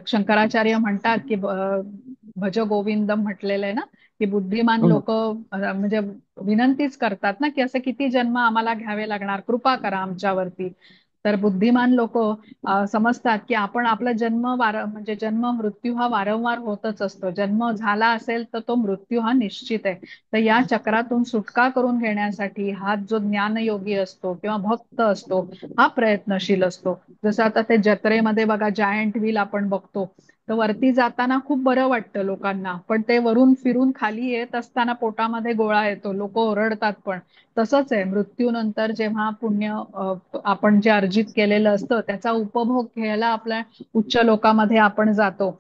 शंकराचार्य म्हणतात की भज गोविंदम म्हटलेलं आहे ना, की बुद्धिमान लोक म्हणजे विनंतीच करतात ना की असं किती जन्म आम्हाला घ्यावे लागणार, कृपा करा आमच्यावरती. तर बुद्धिमान लोक समजतात की आपण आपला म्हणजे जन्म मृत्यू हा वारंवार होतच असतो. जन्म झाला असेल तर तो मृत्यू हा निश्चित आहे. तर या चक्रातून सुटका करून घेण्यासाठी हा जो ज्ञानयोगी असतो किंवा भक्त असतो हा प्रयत्नशील असतो. जसं आता ते जत्रेमध्ये बघा, जायंट व्हील आपण बघतो, तर वरती जाताना खूप बरं वाटतं लोकांना, पण ते वरून फिरून खाली येत असताना पोटामध्ये गोळा येतो, लोक ओरडतात. पण तसंच आहे, मृत्यूनंतर जेव्हा पुण्य आपण जे अर्जित केलेलं असतं त्याचा उपभोग घ्यायला आपल्या उच्च लोकामध्ये आपण जातो,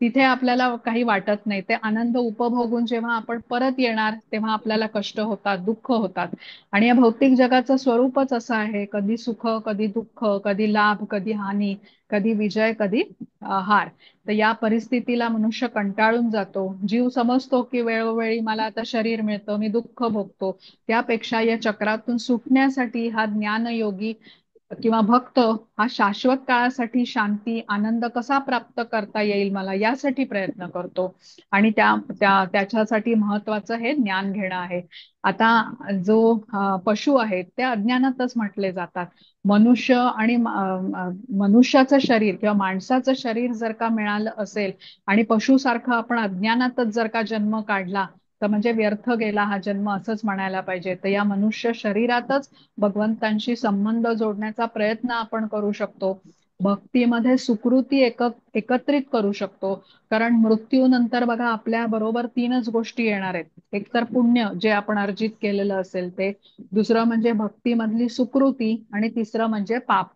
तिथे आपल्याला काही वाटत नाही. ते आनंद उपभोगून जेव्हा आपण परत येणार तेव्हा आपल्याला कष्ट होतात, दुःख होतात. आणि या भौतिक जगाचं स्वरूपच असं आहे, कधी सुख, कधी दुःख, कधी लाभ, कधी हानी, कधी विजय, कधी हार. तर या परिस्थितीला मनुष्य कंटाळून जातो. जीव समजतो की वेळोवेळी मला आता शरीर मिळतं, मी दुःख भोगतो. त्यापेक्षा या चक्रातून सुटण्यासाठी हा ज्ञानयोगी किंवा भक्त हा शाश्वत काळासाठी शांती, आनंद कसा प्राप्त करता येईल मला, यासाठी प्रयत्न करतो. आणि त्याच्यासाठी महत्वाचं हे ज्ञान घेणं आहे. आता जो पशु आहेत ते अज्ञानातच म्हटले जातात. मनुष्य आणि मनुष्याचं शरीर किंवा माणसाचं शरीर जर का मिळालं असेल आणि पशुसारखं आपण अज्ञानातच जर का जन्म काढला, तर म्हणजे व्यर्थ गेला हा जन्म असंच म्हणायला पाहिजे. तर या मनुष्य शरीरातच भगवंतांशी संबंध जोडण्याचा प्रयत्न आपण करू शकतो. भक्तीमध्ये सुकृती एकत्रित करू शकतो. कारण मृत्यूनंतर बघा आपल्या बरोबर तीनच गोष्टी येणार आहेत. एक तर पुण्य जे आपण अर्जित केलेलं असेल ते, दुसरं म्हणजे भक्तीमधली सुकृती, आणि तिसरं म्हणजे पाप.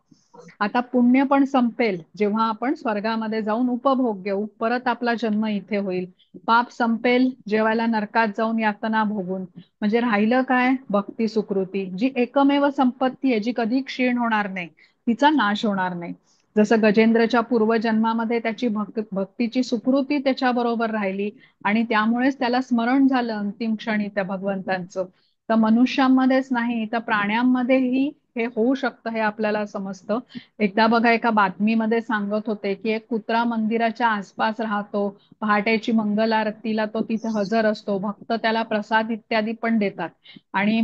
आता पुण्य पण संपेल जेव्हा आपण स्वर्गामध्ये जाऊन उपभोग घेऊ, परत आपला जन्म इथे होईल. पाप संपेल जेवायला नरकात जाऊन यातना भोगून. म्हणजे राहिलं काय? भक्ती सुकृती, जी एकमेव संपत्ती आहे, जी कधी क्षीण होणार नाही, तिचा नाश होणार नाही. जसं गजेंद्रच्या पूर्वजन्मामध्ये त्याची भक्तीची सुकृती त्याच्या बरोबर राहिली आणि त्यामुळेच त्याला स्मरण झालं अंतिम क्षणी त्या भगवंतांचं. तर मनुष्यांमध्येच नाही तर प्राण्यांमध्येही हे होऊ शकतं, हे आपल्याला समजतं. एकदा बघा एका बातमीमध्ये सांगत होते की एक कुत्रा मंदिराच्या आसपास राहतो, पहाटेची मंगल आरतीला तो तिथे हजर असतो, भक्त त्याला प्रसाद इत्यादी पण देतात. आणि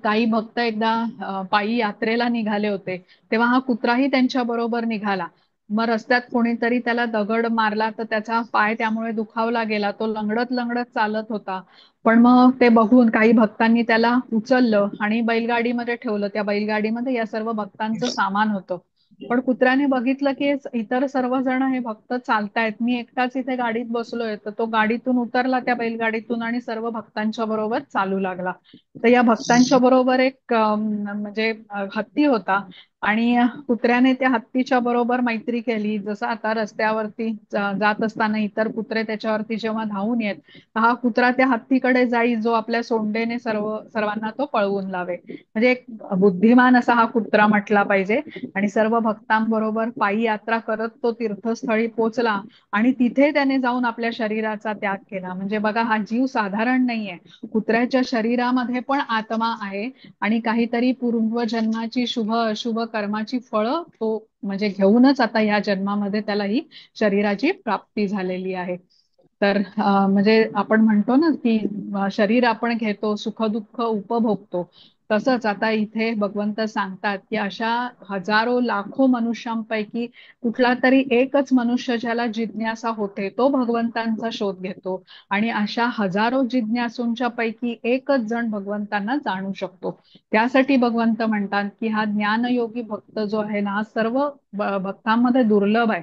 काही भक्त एकदा पायी यात्रेला निघाले होते, तेव्हा हा कुत्राही त्यांच्या बरोबर निघाला. मग रस्त्यात कोणीतरी त्याला दगड मारला तर त्याचा पाय त्यामुळे दुखावला गेला. तो लंगडत लंगडत चालत होता. पण मग ते बघून काही भक्तांनी त्याला उचललं आणि बैलगाडीमध्ये ठेवलं. त्या बैलगाडीमध्ये या सर्व भक्तांचं सामान होतं. पण कुत्र्याने बघितलं की इतर सर्वजण हे भक्त चालतायत, मी एकटाच इथे गाडीत बसलोय. तर तो गाडीतून उतरला, त्या बैलगाडीतून, आणि सर्व भक्तांच्या बरोबर चालू लागला. तर या भक्तांच्या बरोबर एक म्हणजे हत्ती होता. आणि कुत्र्याने त्या हत्तीच्या बरोबर मैत्री केली. जसं आता रस्त्यावरती जात असताना इतर कुत्रे त्याच्यावरती जेव्हा धावून येत, हा कुत्रा त्या हत्तीकडे जाई जो आपल्या सोंडेने सर्वांना तो पळवून लावे. म्हणजे एक बुद्धिमान असा हा कुत्रा म्हटला पाहिजे. आणि सर्व भक्तांबरोबर पायी यात्रा करत तो तीर्थस्थळी पोचला आणि तिथे त्याने जाऊन आपल्या शरीराचा त्याग केला. म्हणजे बघा हा जीव साधारण नाहीये. कुत्र्याच्या शरीरामध्ये पण आत्मा आहे आणि काहीतरी पूर्वजन्माची शुभ अशुभ कर्माची फळं तो म्हणजे घेऊनच आता या जन्मामध्ये त्याला ही शरीराची प्राप्ती झालेली आहे. तर म्हणजे आपण म्हणतो ना की शरीर आपण घेतो, सुख दुःख उपभोगतो. तसंच आता इथे भगवंत सांगतात की अशा हजारो लाखो मनुष्यांपैकी कुठला तरी एकच मनुष्य ज्याला जिज्ञासा होते तो भगवंतांचा शोध घेतो. आणि अशा हजारो जिज्ञासूंच्या पैकी एकच जण भगवंतांना जाणू शकतो. त्यासाठी भगवंत म्हणतात की हा ज्ञानयोगी भक्त जो आहे ना, हा सर्व भक्तांमध्ये दुर्लभ आहे.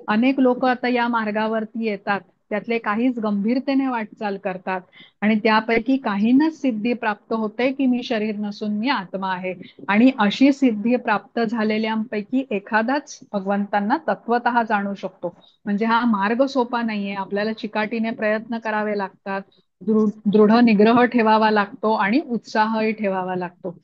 अनेक लोक आता या मार्गावरती येतात, त्यातले काहीच गंभीरतेने वाटचाल करतात आणि त्यापैकी काहींनाच सिद्धी प्राप्त होते की मी शरीर नसून मी आत्मा आहे. आणि अशी सिद्धी प्राप्त झालेल्यांपैकी एखादाच भगवंतांना तत्वतः जाणू शकतो. म्हणजे हा मार्ग सोपा नाहीये, आपल्याला चिकाटीने प्रयत्न करावे लागतात, दृढ निग्रह ठेवावा लागतो आणि उत्साहही ठेवावा लागतो.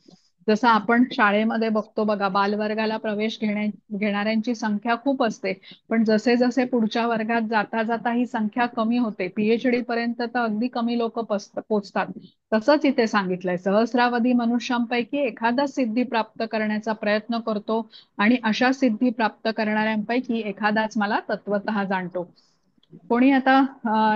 जसं आपण शाळेमध्ये बघतो बघा, बालवर्गाला प्रवेश घेणाऱ्यांची संख्या खूप असते. पण जसे जसे पुढच्या वर्गात जाता जाता ही संख्या कमी होते, पीएचडी पर्यंत तर अगदी कमी लोक पोचतात. तसंच इथे सांगितलंय, सहस्रावधी मनुष्यांपैकी एखादा सिद्धी प्राप्त करण्याचा प्रयत्न करतो आणि अशा सिद्धी प्राप्त करणाऱ्यांपैकी एखादाच मला तत्वतः जाणतो. कोणी आता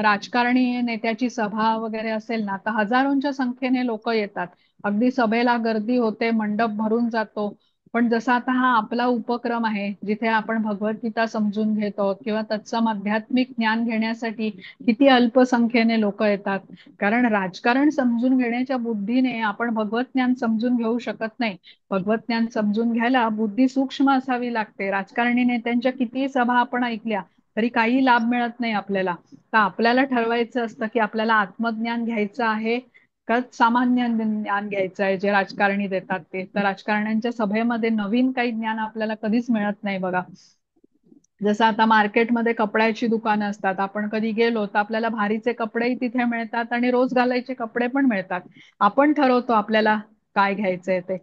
राजकारणी नेत्याची सभा वगैरे असेल ना, तर हजारोंच्या संख्येने लोक येतात. अगदी सभेला गर्दी होते, मंडप भरून जातो. पण जसा आता हा आपला उपक्रम आहे जिथे आपण भगवद्गीता समजून घेतो किंवा तत्सम आध्यात्मिक ज्ञान घेण्यासाठी किती अल्पसंख्येने लोक येतात. कारण राजकारण समजून घेण्याच्या बुद्धीने आपण भगवत ज्ञान समजून घेऊ शकत नाही. भगवत ज्ञान समजून घ्यायला बुद्धी सूक्ष्म असावी लागते. राजकारणी नेत्यांच्या किती सभा आपण ऐकल्या तरी काही लाभ मिळत नाही आपल्याला. तर आपल्याला ठरवायचं असतं की आपल्याला आत्मज्ञान घ्यायचं आहे का सामान्य ज्ञान घ्यायचं आहे जे राजकारणी देतात ते. तर राजकारण्यांच्या सभेमध्ये नवीन काही ज्ञान आपल्याला कधीच मिळत नाही बघा. जसं आता मार्केटमध्ये कपड्याची दुकानं असतात, आपण कधी गेलो तर आपल्याला भारीचे कपडेही तिथे मिळतात आणि रोज घालायचे कपडे पण मिळतात. आपण ठरवतो आपल्याला काय घ्यायचंय ते.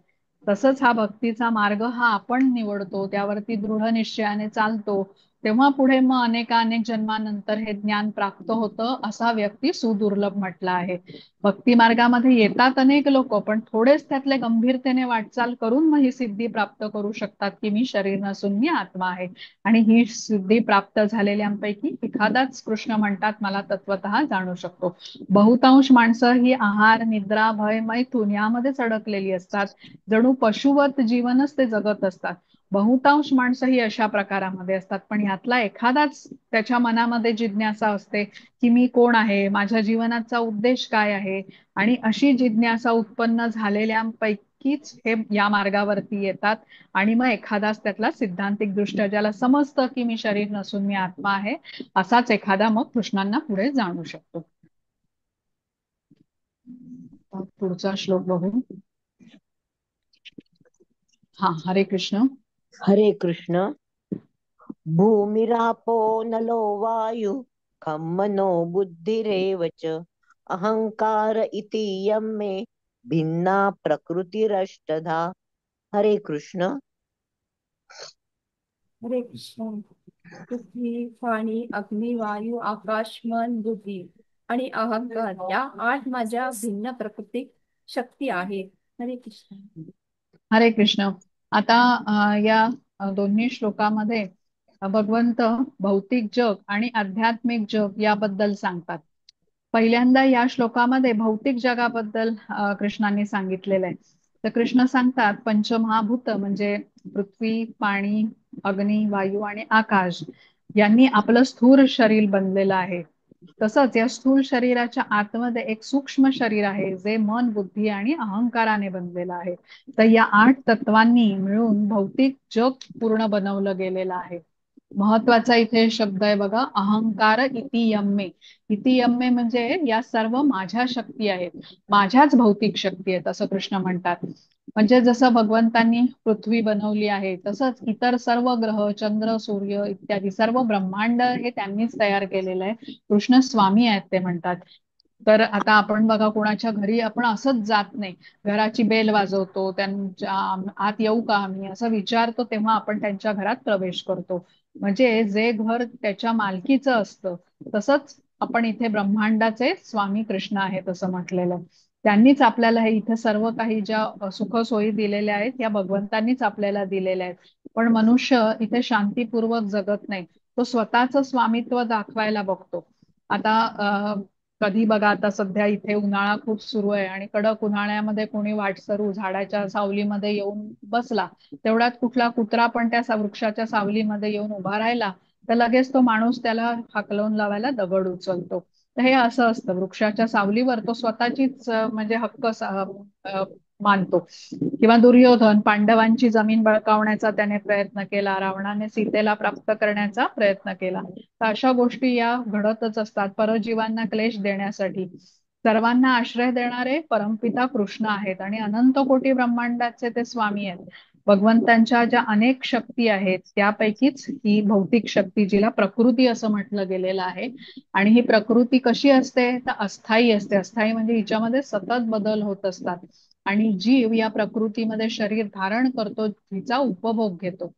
तसंच हा भक्तीचा मार्ग हा आपण निवडतो, त्यावरती दृढ निश्चयाने चालतो, तेव्हा पुढे मग अनेकानेक जन्मानंतर हे ज्ञान प्राप्त होतं. असा व्यक्ती सुदुर्लभ म्हटला आहे. भक्ती मार्गामध्ये येतात अनेक लोक, पण थोडेच त्यातले गंभीरतेने वाटचाल करून मग ही सिद्धी प्राप्त करू शकतात की मी शरीर नसून मी आत्मा आहे. आणि ही सिद्धी प्राप्त झालेल्यांपैकी एखादाच कृष्ण म्हणतात मला तत्वतः जाणू शकतो. बहुतांश माणसं ही आहार, निद्रा, भय, मैथून यामध्येच अडकलेली असतात. जणू पशुवत जीवनच ते जगत असतात. बहुतांश माणसं ही अशा प्रकारामध्ये असतात, पण यातला एखादाच त्याच्या मनामध्ये जिज्ञासा असते की मी कोण आहे, माझ्या जीवनाचा उद्देश काय आहे. आणि अशी जिज्ञासा उत्पन्न झालेल्यांपैकीच हे या मार्गावरती येतात. आणि मग एखादाच त्यातला सिद्धांतिक दृष्ट्या ज्याला समजतं की मी शरीर नसून मी आत्मा आहे, असाच एखादा मग कृष्णांना पुढे जाणू शकतो. पुढचा श्लोक बघू. हा, हरे कृष्ण. हरे कृष्ण. भूमिरापो नलो वायु खं मनो बुद्धिरेव च अहंकार इति यं मे भिन्ना प्रकृतिरष्टधा. हरे कृष्ण. हरे कृष्ण. पृथ्वी, पाणी, अग्नी, वायू, आकाश, मन, बुद्धी आणि अहंकार या 8 माझ्या भिन्न प्रकृती शक्ती आहेत. हरे कृष्ण. हरे कृष्ण. आता या दोन्ही श्लोकामध्ये भगवंत भौतिक जग आणि आध्यात्मिक जग याबद्दल सांगतात. पहिल्यांदा या श्लोकामध्ये भौतिक जगाबद्दल कृष्णांनी सांगितलेलं आहे. तर कृष्ण सांगतात पंचमहाभूत म्हणजे पृथ्वी, पाणी, अग्नी, वायू आणि आकाश यांनी आपलं स्थूल शरीर बनलेलं आहे. तसंच या स्थूल शरीराच्या आतमध्ये एक सूक्ष्म शरीर आहे जे मन, बुद्धी आणि अहंकाराने बनलेलं आहे. तर या 8 तत्वांनी मिळून भौतिक जग पूर्ण बनवलं गेलेलं आहे. महत्वाचा इथे शब्द आहे बघा, अहंकार इति यम्मे. इति यम्मे म्हणजे या सर्व माझ्या शक्ती आहेत, माझ्याच भौतिक शक्ती आहेत असं कृष्ण म्हणतात. म्हणजे जसं भगवंतांनी पृथ्वी बनवली आहे, तसंच इतर सर्व ग्रह, चंद्र, सूर्य इत्यादी सर्व ब्रह्मांड हे त्यांनीच तयार केलेलं आहे. कृष्ण स्वामी आहेत ते म्हणतात. तर आता आपण बघा कोणाच्या घरी आपण असंच जात नाही, घराची बेल वाजवतो, त्यांच्या आत येऊ का आम्ही असं विचारतो, तेव्हा आपण त्यांच्या घरात प्रवेश करतो. म्हणजे जे घर त्याच्या मालकीचं असतं, तसंच आपण इथे ब्रह्मांडाचे स्वामी कृष्ण आहेत असं म्हटलेलं. त्यांनीच आपल्याला हे इथे सर्व काही ज्या सुखसोयी दिलेल्या आहेत या भगवंतांनीच आपल्याला दिलेल्या आहेत. पण मनुष्य इथे शांतीपूर्वक जगत नाही, तो स्वतःच स्वामित्व दाखवायला बघतो. आता कधी बघा, आता सध्या इथे उन्हाळा खूप सुरू आहे आणि कडक उन्हाळ्यामध्ये कोणी वाटसरू झाडाच्या सावलीमध्ये येऊन बसला, तेवढ्यात कुठला कुत्रा पण त्या वृक्षाच्या सावलीमध्ये येऊन उभा राहिला, तर लगेच तो माणूस त्याला हाकलून लावायला दगड उचलतो. तर हे असं असतं, वृक्षाच्या सावलीवर तो स्वतःचीच म्हणजे हक्क मानतो. किंवा दुर्योधन, पांडवांची जमीन बळकावण्याचा त्याने प्रयत्न केला, रावणाने सीतेला प्राप्त करण्याचा प्रयत्न केला. तर अशा गोष्टी या घडतच असतात परजीवांना क्लेश देण्यासाठी. सर्वांना आश्रय देणारे परमपिता कृष्ण आहेत आणि अनंत कोटी ब्रह्मांडाचे ते स्वामी आहेत. भगवंतांच्या ज्या अनेक शक्ती आहेत त्यापैकीच ही भौतिक शक्ती, जिला प्रकृती असं म्हटलं गेलेलं आहे. आणि ही प्रकृती कशी असते तर अस्थायी असते. अस्थायी म्हणजे हिच्यामध्ये सतत बदल होत असतात. आणि जीव या प्रकृतीमध्ये शरीर धारण करतो, तिचा उपभोग घेतो.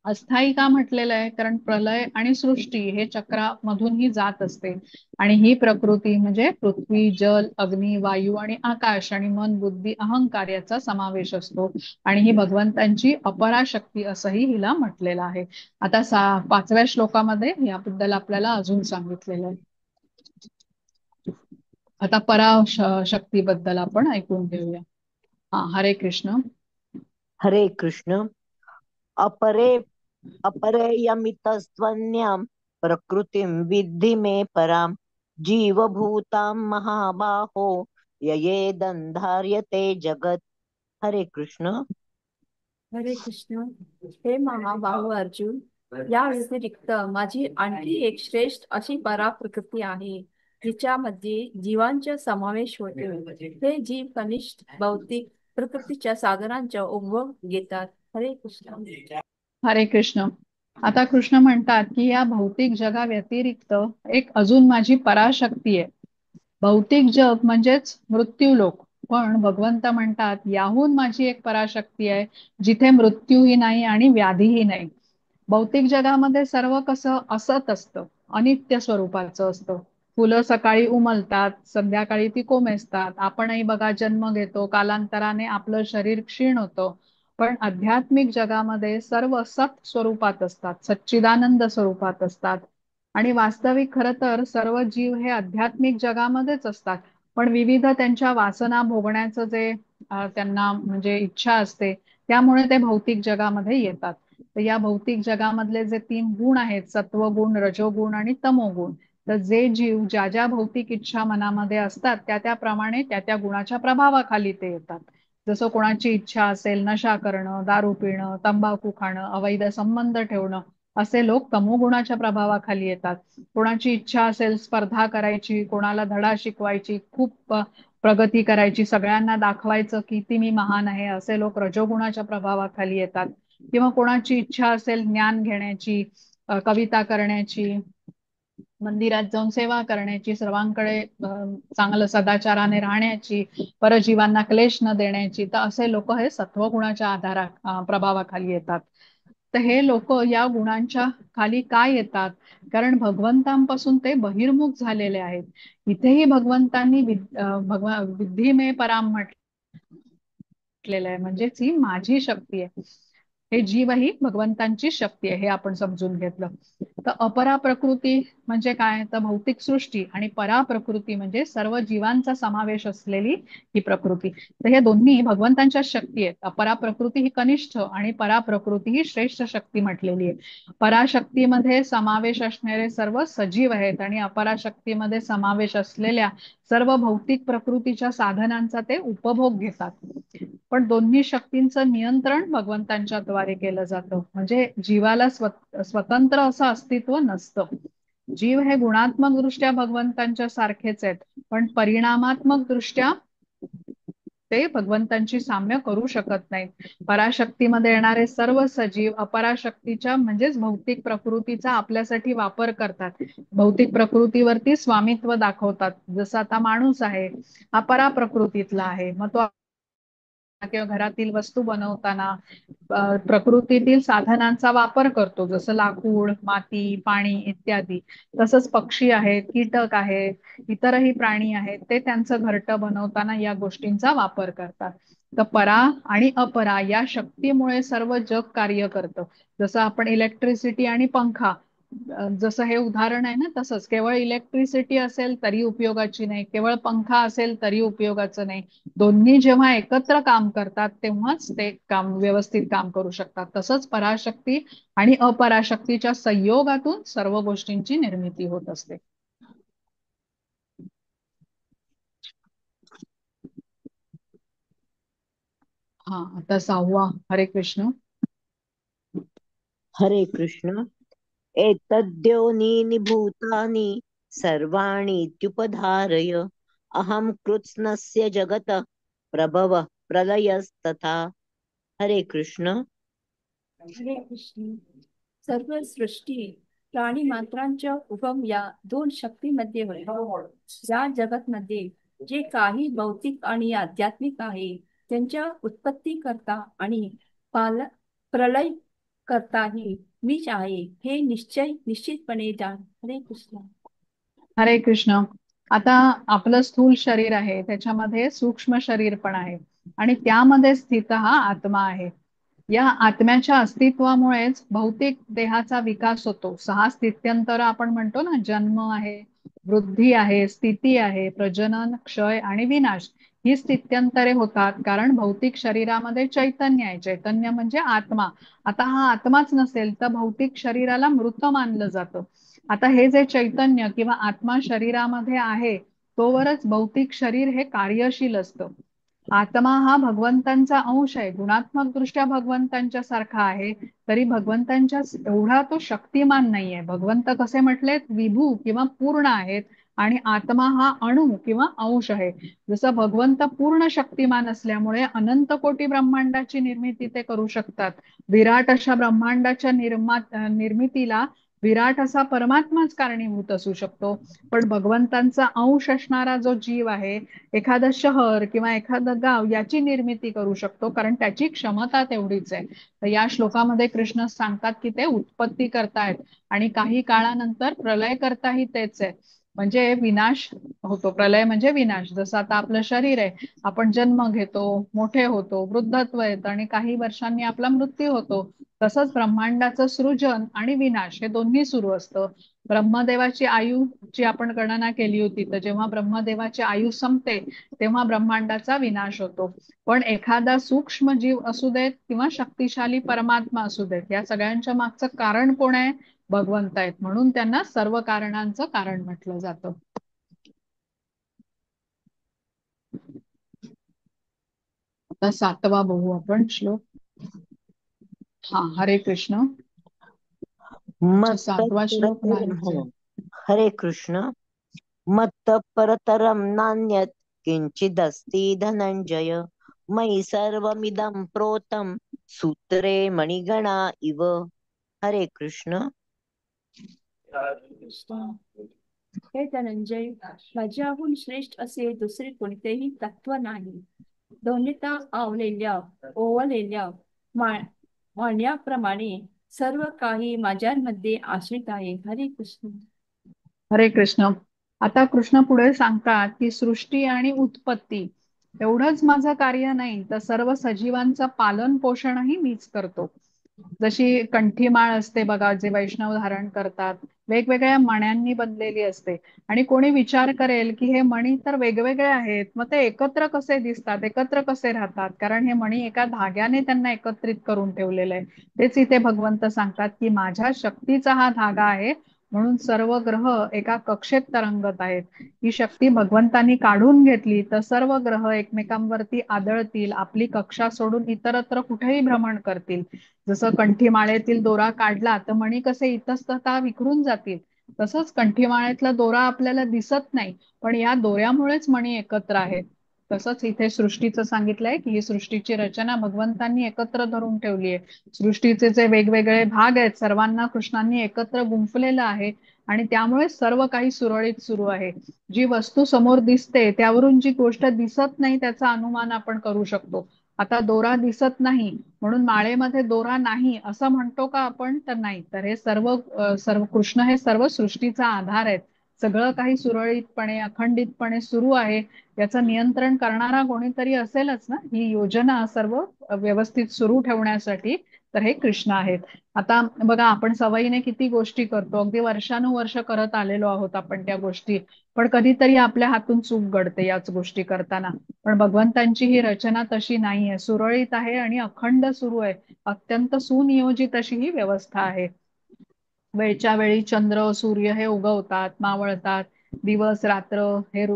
अस्थायी का म्हटलेलं आहे, कारण प्रलय आणि सृष्टी हे चक्रामधूनही जात असते. आणि ही प्रकृती म्हणजे पृथ्वी, जल, अग्नी, वायू आणि आकाश आणि मन, बुद्धी, अहंकार याचा समावेश असतो. आणि ही भगवंतांची अपराशक्ती असंही हिला म्हटलेलं आहे. आता 5व्या श्लोकामध्ये याबद्दल आपल्याला अजून सांगितलेलं आहे. आता पराशक्तीबद्दल आपण ऐकून घेऊया. हा, हरे कृष्ण. हरे कृष्ण. अपरे अपरेयमितस्त्वन्यां प्रकृतिं विद्धि मे परां जीवभूतां महाबाहो ययेदन्धार्यते जगत्. हरे कृष्ण. हरे कृष्ण. हे महाबाहू अर्जुन, या व्यतिरिक्त माझी आणखी एक श्रेष्ठ अशी पराप्रकृती आहे, जिच्यामध्ये जीवांचा समावेश होतो. हे जीव कनिष्ठ भौतिक प्रकृतीच्या साधनांचा उपभोग घेतात. हरे कृष्ण. हरे कृष्ण. आता कृष्ण म्हणतात की या भौतिक जगा व्यतिरिक्त एक अजून माझी पराशक्ती आहे. भौतिक जग म्हणजेच मृत्यूलोक, पण भगवंत म्हणतात याहून माझी एक पराशक्ती आहे, जिथे मृत्यूही नाही आणि व्याधीही नाही. भौतिक जगामध्ये सर्व कसं असत असतं, अनित्य स्वरूपाचं असतं. फुलं सकाळी उमलतात, संध्याकाळी ती कोमेजतात. आपणही बघा जन्म घेतो, कालांतराने आपलं शरीर क्षीण होतं. पण आध्यात्मिक जगामध्ये सर्व सत स्वरूपात असतात, सच्चिदानंद स्वरूपात असतात. आणि वास्तविक खरं तर सर्व जीव हे आध्यात्मिक जगामध्येच असतात. पण विविध त्यांच्या वासना भोगण्याचं जे त्यांना म्हणजे इच्छा असते, त्यामुळे ते भौतिक जगामध्ये येतात. तर या भौतिक जगामधले जे 3 गुण आहेत, सत्वगुण, रजोगुण आणि तमोगुण, तर जे जीव ज्या ज्या भौतिक इच्छा मनामध्ये असतात त्या त्याप्रमाणे त्या त्या गुणाच्या प्रभावाखाली ते येतात. जसं कोणाची इच्छा असेल नशा करणं, दारू पिणं, तंबाखू खाणं, अवैध संबंध ठेवणं, असे लोक तमोगुणाच्या प्रभावाखाली येतात. कोणाची इच्छा असेल स्पर्धा करायची, कोणाला धडा शिकवायची, खूप प्रगती करायची, सगळ्यांना दाखवायचं किती मी महान आहे, असे लोक रजोगुणाच्या प्रभावाखाली येतात. किंवा कोणाची इच्छा असेल ज्ञान घेण्याची, कविता करण्याची, मंदिरात जाऊन सेवा करण्याची, सर्वांकडे चांगलं सदाचाराने राहण्याची, परजीवांना क्लेश न देण्याची, तर असे लोक हे सत्वगुणाच्या प्रभावाखाली येतात. तर हे लोक या गुणांच्या खाली काय येतात? कारण भगवंतांपासून ते बहिर्मुख झालेले आहेत. इथेही भगवंतांनी विद्धी मे पराम म्हटलेलं आहे, म्हणजेच ही माझी शक्ती आहे. हे जीव ही भगवंतांची शक्ती आहे, हे आपण समजून घेतलं. तर अपरा प्रकृती म्हणजे काय? तर भौतिक सृष्टी, आणि परा प्रकृती म्हणजे सर्व जीवांचा समावेश असलेली ही प्रकृती. तर हे दोन्ही भगवंतांच्या शक्ती आहेत. अपरा प्रकृती ही कनिष्ठ आणि परा प्रकृती ही श्रेष्ठ शक्ती म्हटलेली आहे. पराशक्तीमध्ये समावेश असणारे सर्व सजीव आहेत आणि अपराशक्तीमध्ये समावेश असलेल्या सर्व भौतिक प्रकृतीच्या साधनांचा ते उपभोग घेतात. पण दोन्ही शक्तींचं नियंत्रण भगवंतांच्या द्वारे केलं जातं. म्हणजे जीवाला स्वतंत्र असं अस्तित्व नसतं. जीव हे गुणात्मक दृष्ट्या भगवंतांच्या सारखेच आहेत, पण परिणामात्मक दृष्ट्या ते भगवंतांची साम्य करू शकत नाहीत. पराशक्तीमध्ये येणारे सर्व सजीव अपराशक्तीच्या म्हणजेच भौतिक प्रकृतीचा आपल्यासाठी वापर करतात. भौतिक प्रकृतीवरती स्वामित्व दाखवतात. जसं आता माणूस आहे, हा पराप्रकृतीतला आहे, मग तो किंवा घरातील वस्तू बनवताना प्रकृतीतील साधनांचा वापर करतो, जसं लाकूड, माती, पाणी इत्यादी. तसंच पक्षी आहेत, कीटक आहेत, इतरही प्राणी आहेत, ते त्यांचं घरटं बनवताना या गोष्टींचा वापर करतात. तर परा आणि अपरा या शक्तीमुळे सर्व जग कार्य करतं. जसं आपण इलेक्ट्रिसिटी आणि पंखा, जसं हे उदाहरण आहे ना, तसंच केवळ इलेक्ट्रिसिटी असेल तरी उपयोगाची नाही, केवळ पंखा असेल तरी उपयोगाचं नाही. दोन्ही जेव्हा एकत्र काम करतात तेव्हाच ते काम व्यवस्थित काम करू शकतात. तसंच पराशक्ती आणि अपराशक्तीच्या संयोगातून सर्व गोष्टींची निर्मिती होत असते. हा, आता 6वा. हरे कृष्ण. हरे कृष्ण. एतद्योनीनि भूतानि सर्वाणीत्युपधारय अहं कृत्स्नस्य जगत प्रभवः प्रलयस्तथा. हरे कृष्ण. हरे कृष्ण. सर्व सृष्टी प्राणी मात्रांच्या उगम या 2 शक्तीमध्ये होतो. या जगतमध्ये जे काही भौतिक आणि आध्यात्मिक आहे त्यांच्या उत्पत्ती करता आणि पाल प्रलय करताही मीच आहे, हे निश्चितपणे जाण. हरे कृष्ण. हरे कृष्ण. आता आपलं स्थूल शरीर आहे, त्याच्यामध्ये सूक्ष्म शरीर पण आहे, आणि त्यामध्ये स्थित हा आत्मा आहे. या आत्म्याच्या अस्तित्वामुळेच भौतिक देहाचा विकास होतो. 6 स्थित्यंतर आपण म्हणतो ना, जन्म आहे, वृद्धी आहे, स्थिती आहे, प्रजनन, क्षय आणि विनाश. ही स्थित्यंतरे होतात कारण भौतिक शरीरामध्ये चैतन्य आहे. चैतन्य म्हणजे आत्मा. आता हा आत्माच नसेल तर भौतिक शरीराला मृत मानलं जातं. आता हे जे चैतन्य किंवा आत्मा शरीरामध्ये आहे, तोवरच भौतिक शरीर हे कार्यशील असतं. आत्मा हा भगवंतांचा अंश आहे, गुणात्मक दृष्ट्या भगवंतांच्या सारखा आहे, तरी भगवंतांच्या एवढा तो शक्तिमान नाहीये. भगवंत कसे म्हटलेत, विभू किंवा पूर्ण आहेत, आणि आत्मा हा अणु किंवा अंश आहे. जसं भगवंत पूर्ण शक्तिमान असल्यामुळे अनंत कोटी ब्रह्मांडाची निर्मिती ते करू शकतात. विराट अशा ब्रह्मांडाच्या निर्मितीला विराट असा परमात्माच कारणीभूत असू शकतो. पण भगवंतांचा अंश असणारा जो जीव आहे, एखादं शहर किंवा एखादं गाव याची निर्मिती करू शकतो, कारण त्याची क्षमता तेवढीच आहे. तर या श्लोकामध्ये कृष्ण सांगतात की ते उत्पत्ती करतायत आणि काही काळानंतर प्रलय करताही तेच आहे. म्हणजे विनाश होतो. प्रलय म्हणजे विनाश. जसं आता आपलं शरीर आहे, आपण जन्म घेतो, मोठे होतो, वृद्धत्व येतं आणि काही वर्षांनी आपला मृत्यू होतो. तसंच ब्रह्मांडाचं सृजन आणि विनाश हे दोन्ही सुरू असतं. ब्रह्मदेवाची आयुची आपण गणना केली होती, तर जेव्हा ब्रह्मदेवाची आयु संपते तेव्हा ब्रह्मांडाचा विनाश होतो. पण एखादा सूक्ष्म जीव असू देत किंवा शक्तिशाली परमात्मा असू देत, या सगळ्यांच्या मागचं कारण कोण आहे? भगवंत आहेत. म्हणून त्यांना सर्व कारणांचं कारण म्हटलं जातं. आता 7वा बघू आपण श्लोक. हा, हरे कृष्ण. अच्छा, 7वा श्लोक नाहीच आहे. हरे कृष्ण. मत्तः परतरं नान्यत् किंचिदस्ति धनंजय मयि सर्वमिदं प्रोतं सूत्रे मणिगणा इव. हरे कृष्ण. हे धनंजय, माझ्याहून श्रेष्ठ असे दुसरे कोणतेही तत्व नाही. दोन्हीता ओवलेल्या मण्याप्रमाणे सर्व काही माझ्यामध्ये आश्रित आहे. हरे कृष्ण. हरे कृष्ण. आता कृष्ण पुढे सांगतात की सृष्टी आणि उत्पत्ती एवढंच माझं कार्य नाही, तर सर्व सजीवांचं पालन पोषणही मीच करतो. जशी कंठीमाळ असते बघा, जे वैष्णव धारण करतात, वेगवेगळ्या मण्यांनी बनलेली असते. आणि कोणी विचार करेल की हे मणी तर वेगवेगळे आहेत, मग ते एकत्र कसे दिसतात, एकत्र कसे राहतात? कारण हे मणी एका धाग्याने त्यांना एकत्रित करून ठेवलेलं आहे. तेच इथे भगवंत सांगतात की माझ्या शक्तीचा हा धागा आहे, म्हणून सर्व ग्रह एका कक्षेत तरंगत आहेत. ही शक्ती भगवंतांनी काढून घेतली तर सर्व ग्रह एकमेकांवरती आदळतील, आपली कक्षा सोडून इतरत्र कुठेही भ्रमण करतील. जसं कंठीमाळेतील दोरा काढला तर मणी कसे इतस्ततः विखरून जातील, तसंच कंठीमाळेतला दोरा आपल्याला दिसत नाही, पण या दोऱ्यामुळेच मणी एकत्र आहेत. तसंच इथे सृष्टीचं सांगितलंय की ही सृष्टीची रचना भगवंतांनी एकत्र धरून ठेवली आहे. सृष्टीचे जे वेगवेगळे भाग आहेत, सर्वांना कृष्णांनी एकत्र गुंफलेलं आहे आणि त्यामुळे सर्व काही सुरळीत सुरू आहे. जी वस्तू समोर दिसते त्यावरून जी गोष्ट दिसत नाही त्याचा अनुमान आपण करू शकतो. आता दोरा दिसत नाही म्हणून माळेमध्ये दोरा नाही असं म्हणतो का आपण? तर नाही. तर हे सर्व कृष्ण हे सर्व सृष्टीचा आधार आहेत. सगळं काही सुरळीतपणे अखंडितपणे सुरू आहे, याचं नियंत्रण करणारा कोणीतरी असेलच ना. ही योजना सर्व व्यवस्थित सुरू ठेवण्यासाठी तर हे कृष्ण आहेत. आता बघा, आपण सवयीने किती गोष्टी करतो, अगदी वर्षानुवर्ष करत आलेलो आहोत आपण त्या गोष्टी, पण कधीतरी आपल्या हातून चूक घडते याच गोष्टी करताना. पण भगवंतांची ही रचना तशी नाहीये, सुरळीत आहे आणि अखंड सुरू आहे. अत्यंत सुनियोजित अशी ही व्यवस्था आहे. वेळच्या वेळी चंद्र सूर्य हे उगवतात, मावळतात, दिवस रात्र हे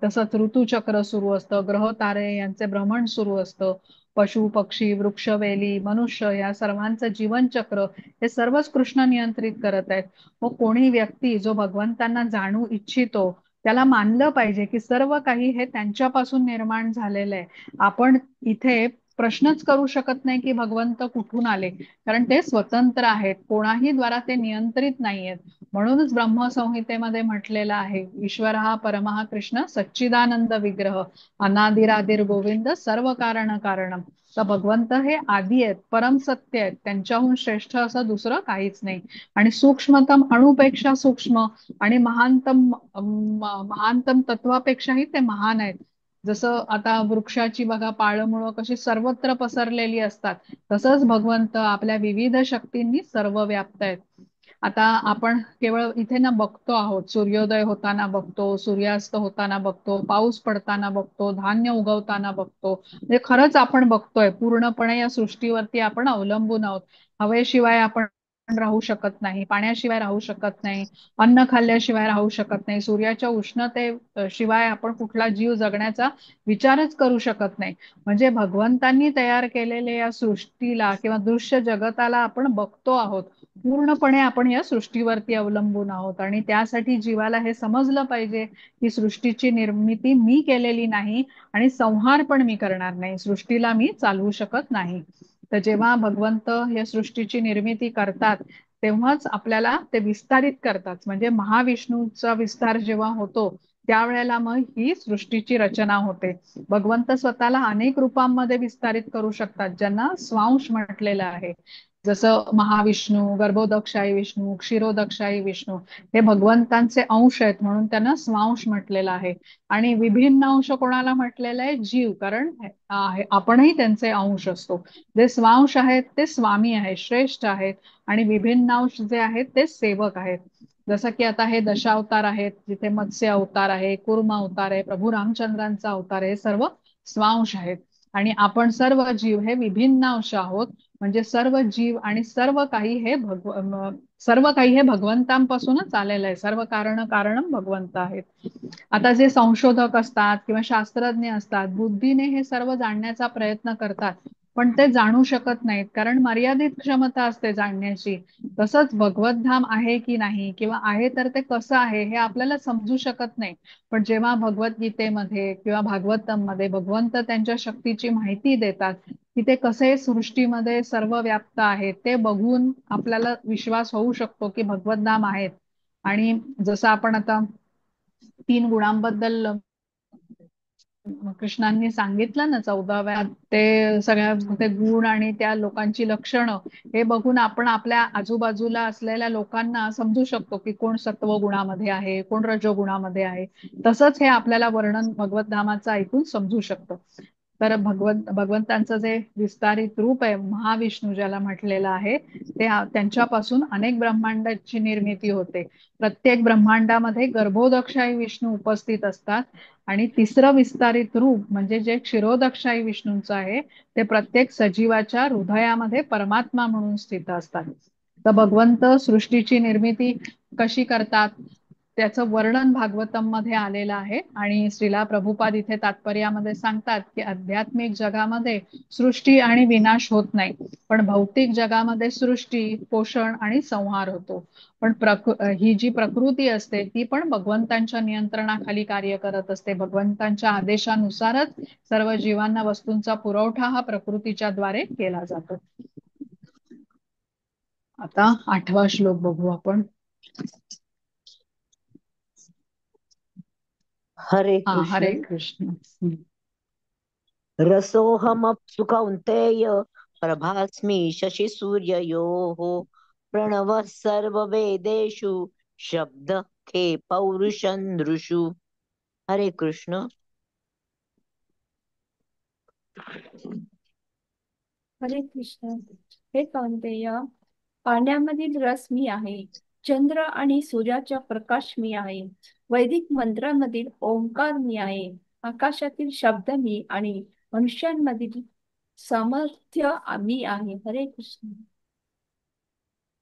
तसंच ऋतुचक्र सुरू असतं, ग्रह तारे यांचे भ्रमण सुरू असतं, पशु पक्षी वृक्ष वेली मनुष्य या सर्वांचं जीवनचक्र हे सर्वच कृष्ण नियंत्रित करत आहेत. मग कोणी व्यक्ती जो भगवंतांना जाणू इच्छितो त्याला मानलं पाहिजे की सर्व काही हे त्यांच्यापासून निर्माण झालेलं आहे. आपण इथे प्रश्नच करू शकत नाही की भगवंत कुठून आले, कारण ते स्वतंत्र आहेत, कोणाही द्वारा ते नियंत्रित नाहीयेत. म्हणूनच ब्रह्मसंहितेमध्ये म्हटलेलं आहे, ईश्वर हा परमहा कृष्ण सच्चिदानंद विग्रह अनादिरादिर गोविंद सर्व कारण कारणम. तर भगवंत हे आदी आहेत, परम सत्य आहेत, त्यांच्याहून श्रेष्ठ असं दुसरं काहीच नाही. आणि सूक्ष्मतम अणुपेक्षा सूक्ष्म आणि महानतम तत्वापेक्षाही ते महान आहेत. जसं आता वृक्षाची बघा पाळमुळं कशी सर्वत्र पसरलेली असतात, तसंच भगवंत आपल्या विविध शक्तींनी सर्व व्याप्त आहेत. आता आपण केवळ इथे ना बघतो आहोत, सूर्योदय होताना बघतो, सूर्यास्त होताना बघतो, पाऊस पडताना बघतो, धान्य उगवताना बघतो. म्हणजे खरंच आपण बघतोय, पूर्णपणे या सृष्टीवरती आपण अवलंबून आहोत. हवेशिवाय आपण राहू शकत नाही, पाण्याशिवाय राहू शकत नाही, अन्न खाल्ल्याशिवाय राहू शकत नाही, सूर्याच्या उष्णते शिवाय आपण कुठला जीव जगण्याचा विचारच करू शकत नाही. म्हणजे भगवंतांनी तयार केलेल्या या सृष्टीला किंवा दृश्य जगताला आपण बघतो आहोत. पूर्णपणे आपण या सृष्टीवरती अवलंबून आहोत आणि त्यासाठी जीवाला हे समजलं पाहिजे की सृष्टीची निर्मिती मी केलेली नाही आणि संहार पण मी करणार नाही, सृष्टीला मी चालवू शकत नाही. तर जेव्हा भगवंत या सृष्टीची निर्मिती करतात तेव्हाच आपल्याला ते विस्तारित करतात. म्हणजे महाविष्णूचा विस्तार जेव्हा होतो त्यावेळेला मग ही सृष्टीची रचना होते. भगवंत स्वतःला अनेक रूपांमध्ये विस्तारित करू शकतात, ज्यांना स्वांश म्हटलेलं आहे. जसं महाविष्णू, गर्भोदकशाही विष्णू, क्षीरोदकशाही विष्णू हे भगवंतांचे अंश आहेत म्हणून त्यांना स्वांश म्हटलेलं आहे. आणि विभिन्न अंश कोणाला म्हटलेलं आहे? जीव, कारण आपणही त्यांचे अंश असतो. जे स्वांश आहेत ते स्वामी आहेत, श्रेष्ठ आहेत, आणि विभिन्न अंश जे आहेत ते सेवक आहेत. जसं की आता हे दशावतार आहेत, जिथे मत्स्य अवतार आहे, कुर्म अवतार आहे, प्रभू रामचंद्रांचा अवतार आहे, सर्व स्वांश आहेत. आणि आपण सर्व जीव हे विभिन्न अंश आहोत. म्हणजे सर्व जीव आणि सर्व काही हे भगवंतांपासूनच आलेलं आहे. सर्व कारण कारण भगवंत आहेत. आता जे संशोधक असतात किंवा शास्त्रज्ञ असतात, बुद्धीने हे सर्व जाणण्याचा प्रयत्न करतात, पण ते जाणू शकत नाहीत, कारण मर्यादित क्षमता असते जाणण्याची. तसंच भगवत धाम आहे की नाही किंवा आहे तर ते कसं आहे हे आपल्याला समजू शकत नाही. पण जेव्हा भगवद्गीतेमध्ये किंवा भागवतम मध्ये भगवंत त्यांच्या शक्तीची माहिती देतात की ते कसे सृष्टीमध्ये सर्व व्याप्त आहेत, ते बघून आपल्याला विश्वास होऊ शकतो की भगवत धाम आहेत. आणि जसं आपण आता 3 गुणांबद्दल कृष्णांनी सांगितलं ना 14व्या, ते सगळ्या ते गुण आणि त्या लोकांची लक्षणं हे बघून आपण आपल्या आजूबाजूला असलेल्या लोकांना समजू शकतो की कोण सत्व गुणामध्ये आहे, कोण रजोगुणामध्ये आहे. तसंच हे आपल्याला वर्णन भगवत धामाचं ऐकून समजू शकतं. तर भगवंतांचं जे विस्तारित रूप आहे महाविष्णू ज्याला म्हटलेलं आहे, ते त्यांच्यापासून अनेक ब्रह्मांडाची निर्मिती होते. प्रत्येक ब्रह्मांडामध्ये गर्भोदकशाही विष्णू उपस्थित असतात. आणि तिसरं विस्तारित रूप म्हणजे जे क्षीरोदकशाही विष्णूंचं आहे, ते प्रत्येक सजीवाच्या हृदयामध्ये परमात्मा म्हणून स्थित असतात. तर भगवंत सृष्टीची निर्मिती कशी करतात त्याचं वर्णन भागवतम मध्ये आलेलं आहे. आणि श्रीला प्रभुपाद इथे तात्पर्यामध्ये सांगतात की आध्यात्मिक जगामध्ये सृष्टी आणि विनाश होत नाही, पण भौतिक जगामध्ये सृष्टी, पोषण आणि संहार होतो. पण ही जी प्रकृती असते ती पण भगवंतांच्या नियंत्रणाखाली कार्य करत असते. भगवंतांच्या आदेशानुसारच सर्व जीवांना वस्तूंचा पुरवठा हा प्रकृतीच्या द्वारे केला जातो. आता 8वा श्लोक बघू आपण. हरे हरे कृष्ण. कृष्ण. रसोऽहमप्सु कौन्तेय प्रभास्मि शशिसूर्ययोः प्रणवः सर्ववेदेषु शब्दः खे पौरुषं नृषु. हरे कृष्ण. हरे कृष्ण. हे कौंतेय, पाण्यामधील रस मी आहे, चंद्र आणि सूर्याचा प्रकाश मी आहे, वैदिक मंत्रांमधील ओंकार मी आहे, आकाशातील शब्द मी आणि मनुष्यांमधील सामर्थ्य मी आहे. हरे कृष्ण.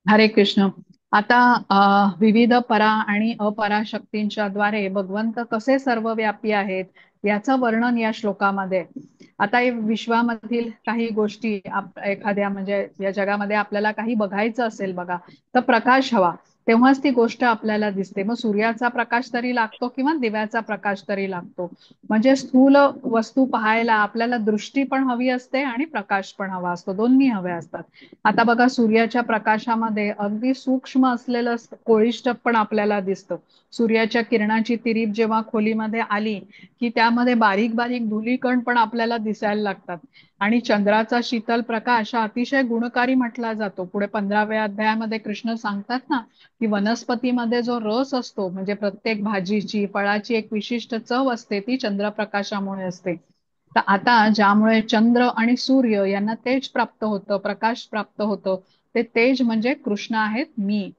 हरे कृष्ण. आता विविध परा आणि अपरा शक्तींच्या द्वारे भगवंत कसे सर्वव्यापी आहेत याचं वर्णन या श्लोकामध्ये. आता या विश्वामधील काही गोष्टी एखाद्या म्हणजे या जगामध्ये आपल्याला काही बघायचं असेल बघा, तर प्रकाश हवा, तेव्हाच ती गोष्ट आपल्याला दिसते. मग सूर्याचा प्रकाश तरी लागतो किंवा दिव्याचा प्रकाश तरी लागतो. म्हणजे स्थूल वस्तू पाहायला आपल्याला दृष्टी पण हवी असते आणि प्रकाश पण हवा असतो, दोन्ही हवे असतात. आता बघा सूर्याच्या प्रकाशामध्ये अगदी सूक्ष्म असलेलं कोळिष्ट पण आपल्याला दिसतं. सूर्याच्या किरणाची तिरीप जेव्हा खोलीमध्ये आली की त्यामध्ये बारीक बारीक धुलीकण पण आपल्याला दिसायला लागतात. आणि चंद्राचा शीतल प्रकाश हा अतिशय गुणकारी म्हटला जातो. पुढे 15व्या अध्यायामध्ये कृष्ण सांगतात ना की वनस्पतीमध्ये जो रस असतो म्हणजे प्रत्येक भाजीची फळाची एक विशिष्ट चव असते, ती चंद्रप्रकाशामुळे असते. तर आता ज्यामुळे चंद्र आणि सूर्य यांना तेज प्राप्त होतं, प्रकाश प्राप्त होतं, ते तेज म्हणजे कृष्ण आहेत मी.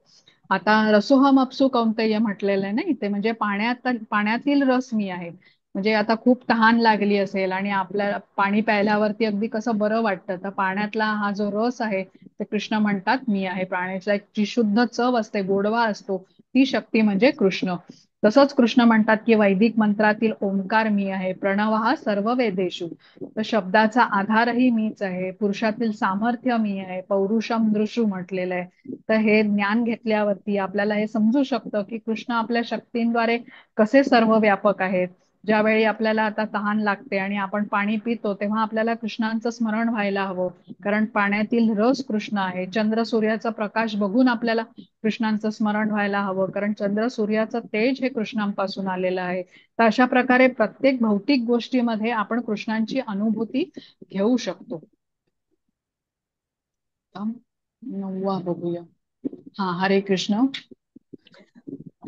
आता रसोहम अप्सु कौंतेय म्हटलेलं आहे ना इथे, म्हणजे पाण्यातील रस मी आहे. म्हणजे आता खूप तहान लागली असेल आणि आपल्याला पाणी प्यायल्यावरती अगदी कसं बरं वाटतं, तर पाण्यातला हा जो रस आहे ते कृष्ण म्हणतात मी आहे. पाण्याची एक जी शुद्ध चव असते, गोडवा असतो, ती शक्ती म्हणजे कृष्ण. तसंच कृष्ण म्हणतात की वैदिक मंत्रातील ओंकार मी आहे, प्रणव हा सर्व वेदेषु. तर शब्दाचा आधारही मीच आहे, पुरुषातील सामर्थ्य मी आहे, पौरुषम दृशू म्हटलेलं आहे. तर हे ज्ञान घेतल्यावरती आपल्याला हे समजू शकतं की कृष्ण आपल्या शक्तींद्वारे कसे सर्व व्यापक आहेत. ज्यावेळी आपल्याला आता तहान लागते आणि आपण पाणी पितो तेव्हा आपल्याला कृष्णांचं स्मरण व्हायला हवं, कारण पाण्यातील रस कृष्ण आहे. चंद्र सूर्याचा प्रकाश बघून आपल्याला कृष्णांचं स्मरण व्हायला हवं, कारण चंद्र सूर्याचं तेज हे कृष्णांपासून आलेलं आहे. तर अशा प्रकारे प्रत्येक भौतिक गोष्टीमध्ये आपण कृष्णांची अनुभूती घेऊ शकतो. 9वा बघूया. हा, हरे कृष्ण.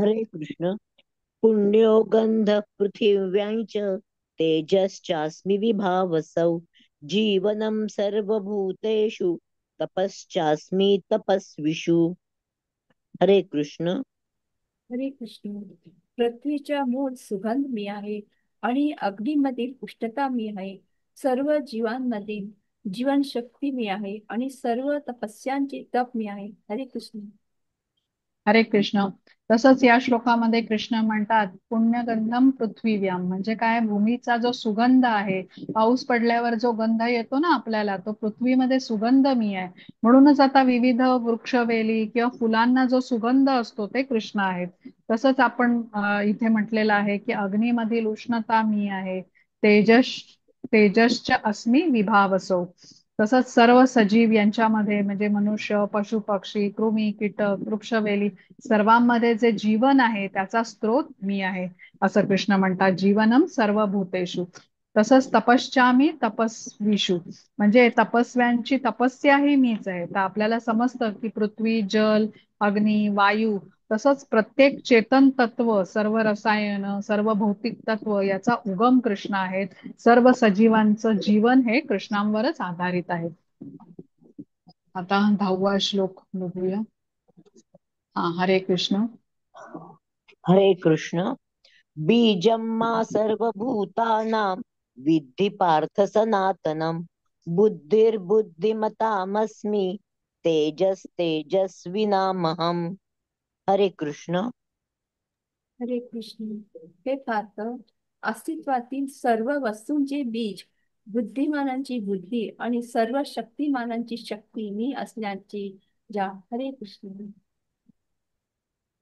हरे कृष्ण. पुण्यो गंध पृथिव्यांच तेजश्चास्मि विभावसौ जीवनं सर्वभूतेषु तपश्चास्मि तपस्विषु. हरे कृष्ण. हरे कृष्ण. पृथ्वीच्या मूळ सुगंध मी आहे आणि अग्नीमधील उष्णता मी आहे. सर्व जीवांमधील जीवनशक्ती मी आहे आणि सर्व तपस्यांचे तप मी आहे. हरे कृष्ण. हरे कृष्ण. तसंच या श्लोकामध्ये कृष्ण म्हणतात पुण्यगंधम पृथ्वीव्याम, म्हणजे काय, भूमीचा जो सुगंध आहे, पाऊस पडल्यावर जो गंध येतो ना आपल्याला, तो पृथ्वीमध्ये सुगंध मी आहे. म्हणूनच आता विविध वृक्षवेली किंवा फुलांना जो सुगंध असतो ते कृष्ण आहेत. तसंच आपण इथे म्हटलेलं आहे की अग्नीमधील उष्णता मी आहे, तेजस तेजसच्या अस्मी विभावसो. तसंच सर्व सजीव यांच्यामध्ये म्हणजे मनुष्य, पशु पक्षी, कृमी, कीटक, वृक्षवेली सर्वांमध्ये जे जीवन आहे त्याचा स्रोत मी आहे, असं कृष्ण म्हणतात. जीवनम सर्व भूतेषु. तसंच तपश्चामी तपस्विषु, म्हणजे तपस्व्यांची तपस्याही मीच आहे. तर आपल्याला समजतं की पृथ्वी, जल, अग्नी, वायू, तसंच प्रत्येक चेतन तत्व, सर्व रसायन, सर्व भौतिक तत्व याचा उगम कृष्ण आहेत. सर्व सजीवांचं जीवन हे कृष्णांवरच आधारित आहे. आता 10वा श्लोक बघूया. हा, हरे कृष्ण. हरे कृष्ण. बीजं मा सर्वभूतानां विद्धि पार्थ सनातनम् बुद्धिर्बुद्धिमतामस्मि तेजस्तेजस्विनामहम्. हरे कृष्ण. हरे कृष्ण. हे पार्थ, अस्तित्वातील सर्व वस्तूंचे बीज, बुद्धिमानांची बुद्धी आणि सर्व शक्तिमानांची शक्ती मी असल्याचे जा. हरे कृष्ण.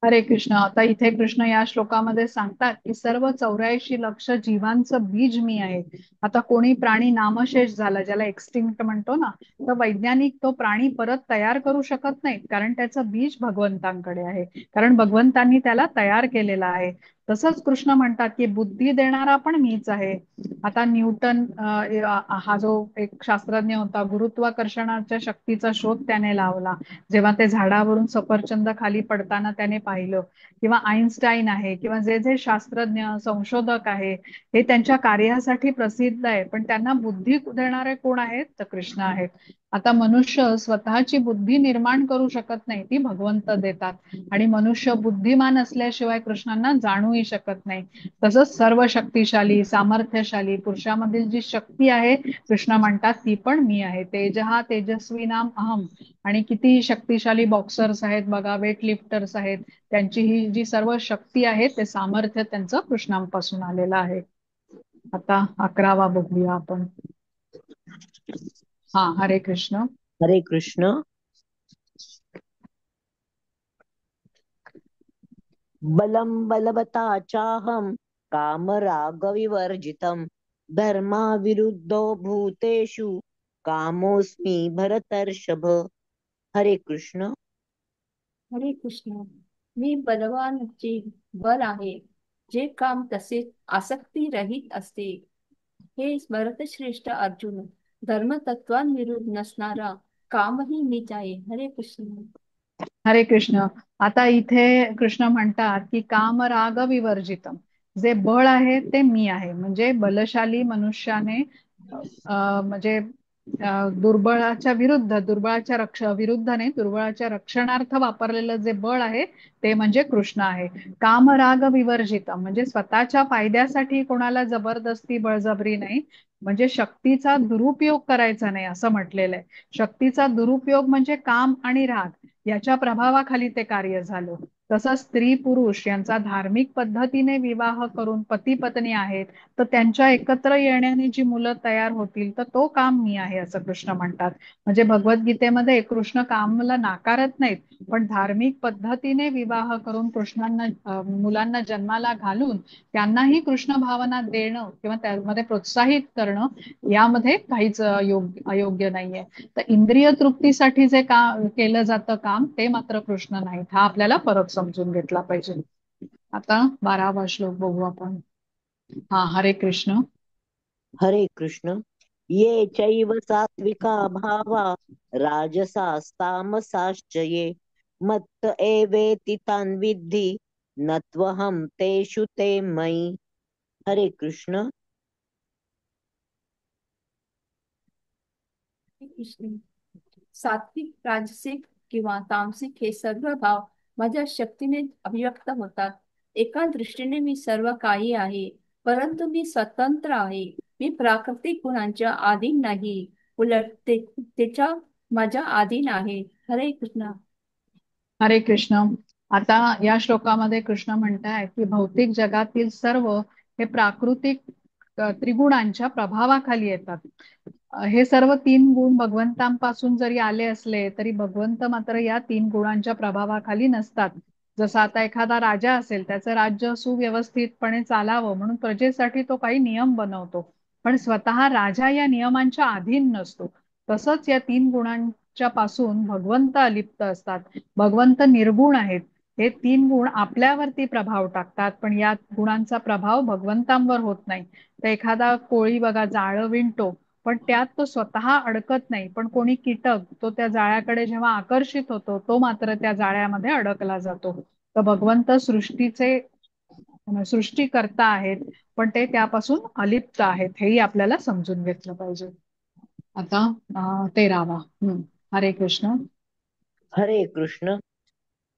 हरे कृष्ण. आता इथे कृष्ण या श्लोकामध्ये सांगतात की सर्व 84 लक्ष जीवांचं बीज मी आहे. आता कोणी प्राणी नामशेष झाला, ज्याला एक्सटिंक्ट म्हणतो ना, तर वैज्ञानिक तो प्राणी परत तयार करू शकत नाहीत, कारण त्याचं बीज भगवंतांकडे आहे, कारण भगवंतांनी त्याला तयार केलेला आहे. तसंच कृष्ण म्हणतात की बुद्धी देणारा पण मीच आहे. आता न्यूटन हा जो एक शास्त्रज्ञ होता, गुरुत्वाकर्षणाच्या शक्तीचा शोध त्याने लावला. जेव्हा ते झाडावरून सफरचंद खाली पडताना त्याने पाहिलं, किंवा आईन्स्टाईन आहे, किंवा जे जे शास्त्रज्ञ संशोधक आहे, हे त्यांच्या कार्यासाठी प्रसिद्ध आहे, पण त्यांना बुद्धी देणारे कोण आहेत, तर कृष्ण आहेत. आता मनुष्य स्वतःची बुद्धी निर्माण करू शकत नाही, ती भगवंत देतात. आणि मनुष्य बुद्धिमान असल्याशिवाय कृष्णांना जाणूही शकत नाही. तसंच सर्व शक्तिशाली, सामर्थ्यशाली पुरुषामधील जी शक्ती आहे, कृष्ण म्हणतात ती पण मी आहे. तेजहा तेजस्वी नाम अहम. आणि किती शक्तिशाली बॉक्सर्स आहेत बघा, वेट लिफ्टर्स आहेत, त्यांची ही जी सर्व शक्ती आहे ते सामर्थ्य त्यांचं कृष्णांपासून आलेलं आहे. आता 11वा बघूया आपण. हा, हरे कृष्ण. हरे कृष्ण. बलं बलवता चाहं कामरागविवर्जितं धर्माविरुद्धो भूतेषु कामोऽस्मि भरतर्षभ. हरे कृष्ण. हरे कृष्ण. मी बलवानचे बल आहे, जे काम तसेच आसक्ती रहित असते. हे भरतश्रेष्ठ अर्जुन, धर्मतत्वांविरुद्ध नसणारा कामही मीच आहे. हरे कृष्ण. हरे कृष्ण. आता इथे कृष्ण म्हणतात की कामराग विवर्जितम, जे बळ आहे ते मी आहे. म्हणजे बलशाली मनुष्याने म्हणजे दुर्बळाच्या विरुद्ध, विरुद्ध नाही, दुर्बळाच्या रक्षणार्थ वापरलेलं जे बळ आहे ते म्हणजे कृष्ण आहे. कामराग विवर्जित म्हणजे स्वतःच्या फायद्यासाठी कोणाला जबरदस्ती बळजबरी नाही, म्हणजे शक्तीचा दुरुपयोग करायचा नाही असं म्हटलेलं आहे. शक्तीचा दुरुपयोग म्हणजे काम आणि राग याच्या प्रभावाखाली ते कार्य झालं. तसं स्त्री पुरुष यांचा धार्मिक पद्धतीने विवाह करून पती पत्नी आहेत, तर त्यांच्या एकत्र येण्याने जी मुलं तयार होतील तर तो काम मी आहे असं कृष्ण म्हणतात. म्हणजे भगवद्गीतेमध्ये कृष्ण कामाला नाकारत नाहीत, पण धार्मिक पद्धतीने विवाह करून कृष्णांना मुलांना जन्माला घालून त्यांनाही कृष्ण भावना देणं किंवा त्यामध्ये प्रोत्साहित करणं यामध्ये काहीच अयोग्य नाहीये. तर इंद्रिय तृप्तीसाठी जे केलं जातं काम ते मात्र कृष्ण नाहीत, हा आपल्याला फरक समजून घेतला पाहिजे. आता 12वा श्लोक बघू आपण. हा, हरे कृष्ण. हरे कृष्ण. ये चैव सात्विका भावा राजसास्तामसाश्च ये मत्त एवेति तान् विद्धि न त्वहं तेषु ते मयि. हरे कृष्ण. कृष्ण. सात्विक, राजसिक किंवा तामसिक हे सर्व भाव माझ्या शक्तीने अभिव्यक्त होतात. एका दृष्टीने मी सर्व काही आहे, परंतु मी स्वतंत्र आहे. मी प्राकृतिक गुणांच्या अधीन नाही, उलट त्याच्या माझ्या अधीन आहे. हरे कृष्ण. हरे कृष्ण. आता या श्लोकामध्ये कृष्ण म्हणताय की भौतिक जगातील सर्व हे प्राकृतिक त्रिगुणांच्या प्रभावाखाली येतात. हे सर्व तीन गुण भगवंतांपासून जरी आले असले तरी भगवंत मात्र या तीन गुणांच्या प्रभावाखाली नसतात. जसं आता एखादा राजा असेल, त्याचं राज्य सुव्यवस्थितपणे चालावं म्हणून प्रजेसाठी तो काही नियम बनवतो, पण स्वतः राजा या नियमांच्या अधीन नसतो. तसंच या तीन गुणांच्या पासून भगवंत अलिप्त असतात. भगवंत निर्गुण आहेत. हे तीन गुण आपल्यावरती प्रभाव टाकतात, पण या गुणांचा प्रभाव भगवंतांवर होत नाही. तर एखादा कोळी बघा जाळं विणतो, पण त्यात तो स्वतः अडकत नाही, पण कोणी कीटक तो त्या जाळ्याकडे जेव्हा आकर्षित होतो तो मात्र त्या जाळ्यामध्ये अडकला जातो. तर भगवंत सृष्टीकर्ता आहेत, पण ते त्यापासून अलिप्त आहेत, हेही आपल्याला समजून घेतलं पाहिजे. आता 13वा. हरे कृष्ण. हरे कृष्ण.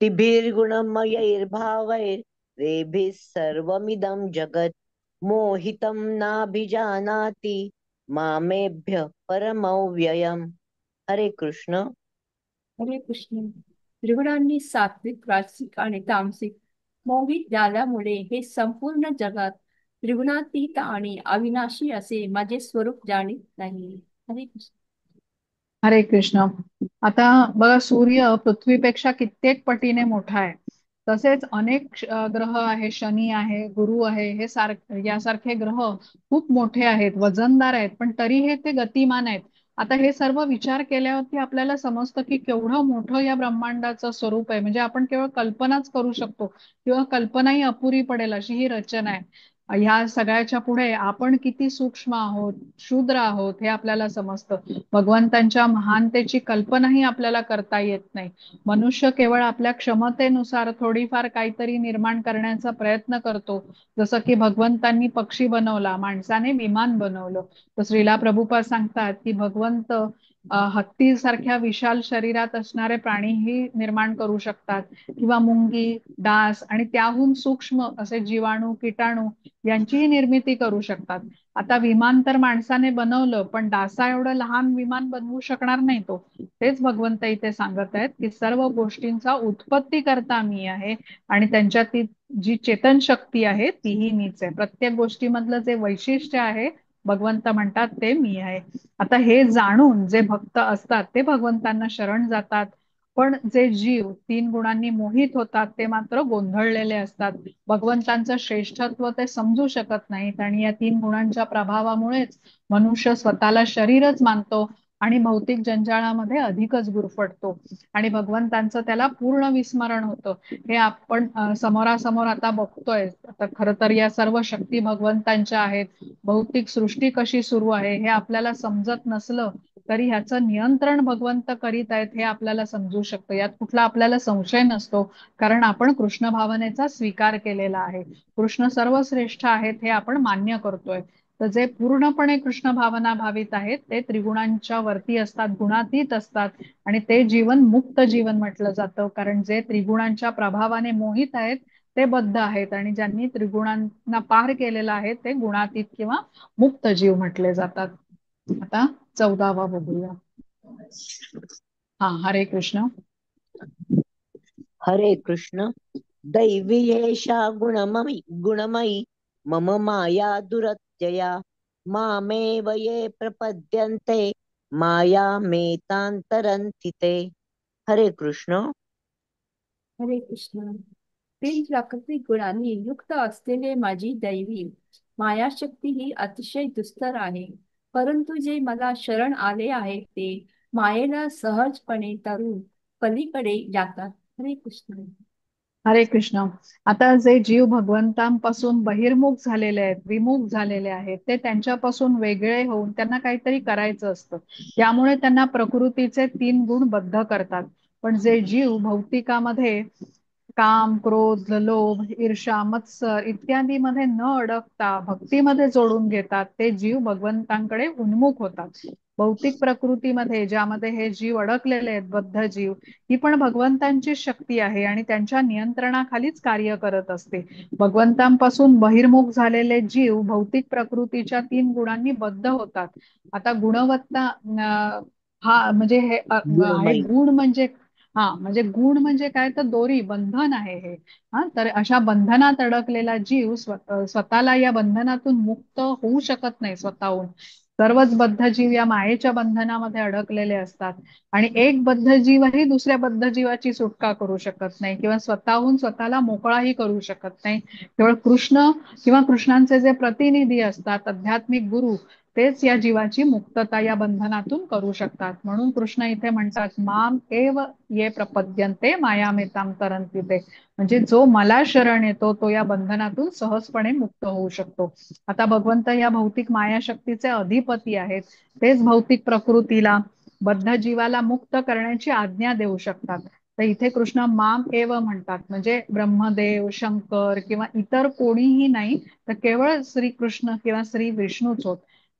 तिभिर्गुणमयैर्भावैरेभिः सर्वमिदं जगत् मोहितं नाभिजानाति मामेभ्य परमव्ययम्. हरे कृष्ण. हरे कृष्ण. त्रिगुणांनी सात्विक, राजसिक आणि तामसिक मोहित झाल्यामुळे हे संपूर्ण जगात त्रिगुणातीत आणि अविनाशी असे माझे स्वरूप जाणीत नाही. हरे कृष्ण. हरे कृष्ण. आता बघा, सूर्य पृथ्वीपेक्षा कित्येक पटीने मोठा आहे. तसेच अनेक ग्रह आहे, शनी आहे, गुरु आहे, यासारखे ग्रह खूप मोठे आहेत, वजनदार आहेत, पण तरी हे ते गतिमान आहेत. आता हे सर्व विचार केल्यावरती आपल्याला समजतं की केवढं मोठं या ब्रह्मांडाचं स्वरूप आहे. म्हणजे आपण केवळ कल्पनाच करू शकतो किंवा कल्पनाही अपुरी पडेल अशी ही रचना आहे. ह्या सगळ्याच्या पुढे आपण किती सूक्ष्म आहोत, क्षुद्र आहोत, हे आपल्याला समजतं. भगवंतांच्या महानतेची कल्पनाही आपल्याला करता येत नाही. मनुष्य केवळ आपल्या क्षमतेनुसार थोडीफार काहीतरी निर्माण करण्याचा प्रयत्न करतो. जसं की भगवंतांनी पक्षी बनवला, माणसाने विमान बनवलं. तर श्रीला प्रभुपाद सांगतात की भगवंत हत्तीसारख्या विशाल शरीरात असणारे प्राणीही निर्माण करू शकतात, किंवा मुंगी, डास आणि त्याहून सूक्ष्म असे जीवाणू, किटाणू यांचीही निर्मिती करू शकतात. आता विमान तर माणसाने बनवलं, पण डासा एवढं लहान विमान बनवू शकणार नाही तो. तेच भगवंत इथे सांगत आहेत की सर्व गोष्टींचा उत्पत्ती करता मी आहे, आणि त्यांच्यातील जी चेतन शक्ती आहे तीही मीच आहे. प्रत्येक गोष्टीमधलं जे वैशिष्ट्य आहे भगवंत म्हणतात ते मी आहे. आता हे जाणून जे भक्त असतात ते भगवंतांना शरण जातात, पण जे जीव तीन गुणांनी मोहित होतात ते मात्र गोंधळलेले असतात. भगवंतांचं श्रेष्ठत्व ते समजू शकत नाहीत, आणि या तीन गुणांच्या प्रभावामुळेच मनुष्य स्वतःला शरीरच मानतो आणि भौतिक जंजाळामध्ये अधिकच गुरफटतो, आणि भगवंतांचं त्याला पूर्ण विस्मरण होतं. हे आपण समोरासमोर आता बघतोय. आता खरं तर या सर्व शक्ती भगवंतांच्या आहेत. भौतिक सृष्टी कशी सुरू आहे हे आपल्याला समजत नसलं तरी ह्याचं नियंत्रण भगवंत करीत आहेत हे आपल्याला समजू शकतं. यात कुठला आपल्याला संशय नसतो, कारण आपण कृष्ण भावनेचा स्वीकार केलेला आहे. कृष्ण सर्वश्रेष्ठ आहेत हे आपण मान्य करतोय. तर जे पूर्णपणे कृष्ण भावना भावित आहेत ते त्रिगुणांच्या वरती असतात, गुणातीत असतात, आणि ते जीवन मुक्त जीवन म्हटलं जातं. कारण जे त्रिगुणांच्या प्रभावाने मोहित आहेत ते बद्ध आहेत, आणि ज्यांनी त्रिगुणांना पार केलेलं आहे ते गुणातीत किंवा मुक्त जीव म्हटले जातात. आता 14वा बघूया. हा, हरे कृष्ण. हरे कृष्ण. दैवी एषा गुणमयी मम माया दुरत्यया मामेव ये प्रपद्यन्ते मायामेतां ते. हरे कृष्ण. हरे कृष्ण. तीन प्राकृतिक गुणांनी युक्त असलेले माझी दैवी मायाशक्ती ही अतिशय दुस्तर आहे. परंतु जे मला शरण आले आहेत ते मायेला सहजपणे तरून पलीकडे जातात. हरे कृष्ण. हरे कृष्ण. आता जे जीव भगवंतांपासून बहिर्मुख झालेले आहेत, विमुख झालेले आहेत, ते त्यांच्यापासून वेगळे होऊन त्यांना काहीतरी करायचं असतं. त्यामुळे त्यांना प्रकृतीचे 3 गुण बद्ध करतात. पण जे जीव भौतिकामध्ये काम, क्रोध, लोभ, ईर्ष्या, मत्सर इत्यादी मध्ये न अडकता भक्तीमध्ये जोडून घेतात ते जीव भगवंतांकडे उन्मुख होतात. भौतिक प्रकृतीमध्ये ज्यामध्ये हे जीव अडकलेले आहेत, बद्ध जीव, ही पण भगवंतांची शक्ती आहे आणि त्यांच्या नियंत्रणाखालीच कार्य करत असते. भगवंतांपासून बहिर्मुख झालेले जीव भौतिक प्रकृतीच्या 3 गुणांनी बद्ध होतात. आता गुणवत्ता हा म्हणजे हे आहे गुणमयी. गुण म्हणजे, हा म्हणजे गुण म्हणजे काय, तर दोरी, बंधन आहे हे. हा, तर अशा बंधनात अडकलेला जीव स्वतःला या बंधनातून मुक्त होऊ शकत नाही स्वतःहून. सर्वच बद्ध जीव या मायेच्या बंधनामध्ये अडकलेले असतात, आणि एक बद्ध जीवही दुसऱ्या बद्ध जीवाची सुटका करू शकत नाही किंवा स्वतःहून स्वतःला मोकळाही करू शकत नाही. केवळ कृष्ण किंवा कृष्णांचे जे प्रतिनिधी असतात, आध्यात्मिक गुरु, तेच या जीवाची मुक्तता या बंधनातून करू शकतात. म्हणून कृष्ण इथे म्हणतात, माम एव ये प्रपद्यन्ते मायामेतां तरन्ति ते. म्हणजे जो मला शरण येतो तो या बंधनातून सहजपणे मुक्त होऊ शकतो. आता भगवंत या भौतिक मायाशक्तीचे अधिपती आहेत. तेच भौतिक प्रकृतीला, बद्ध जीवाला मुक्त करण्याची आज्ञा देऊ शकतात. तर इथे कृष्ण माम एव म्हणतात, म्हणजे ब्रह्मदेव, शंकर किंवा इतर कोणीही नाही, तर केवळ श्रीकृष्ण किंवा श्री विष्णूच होत.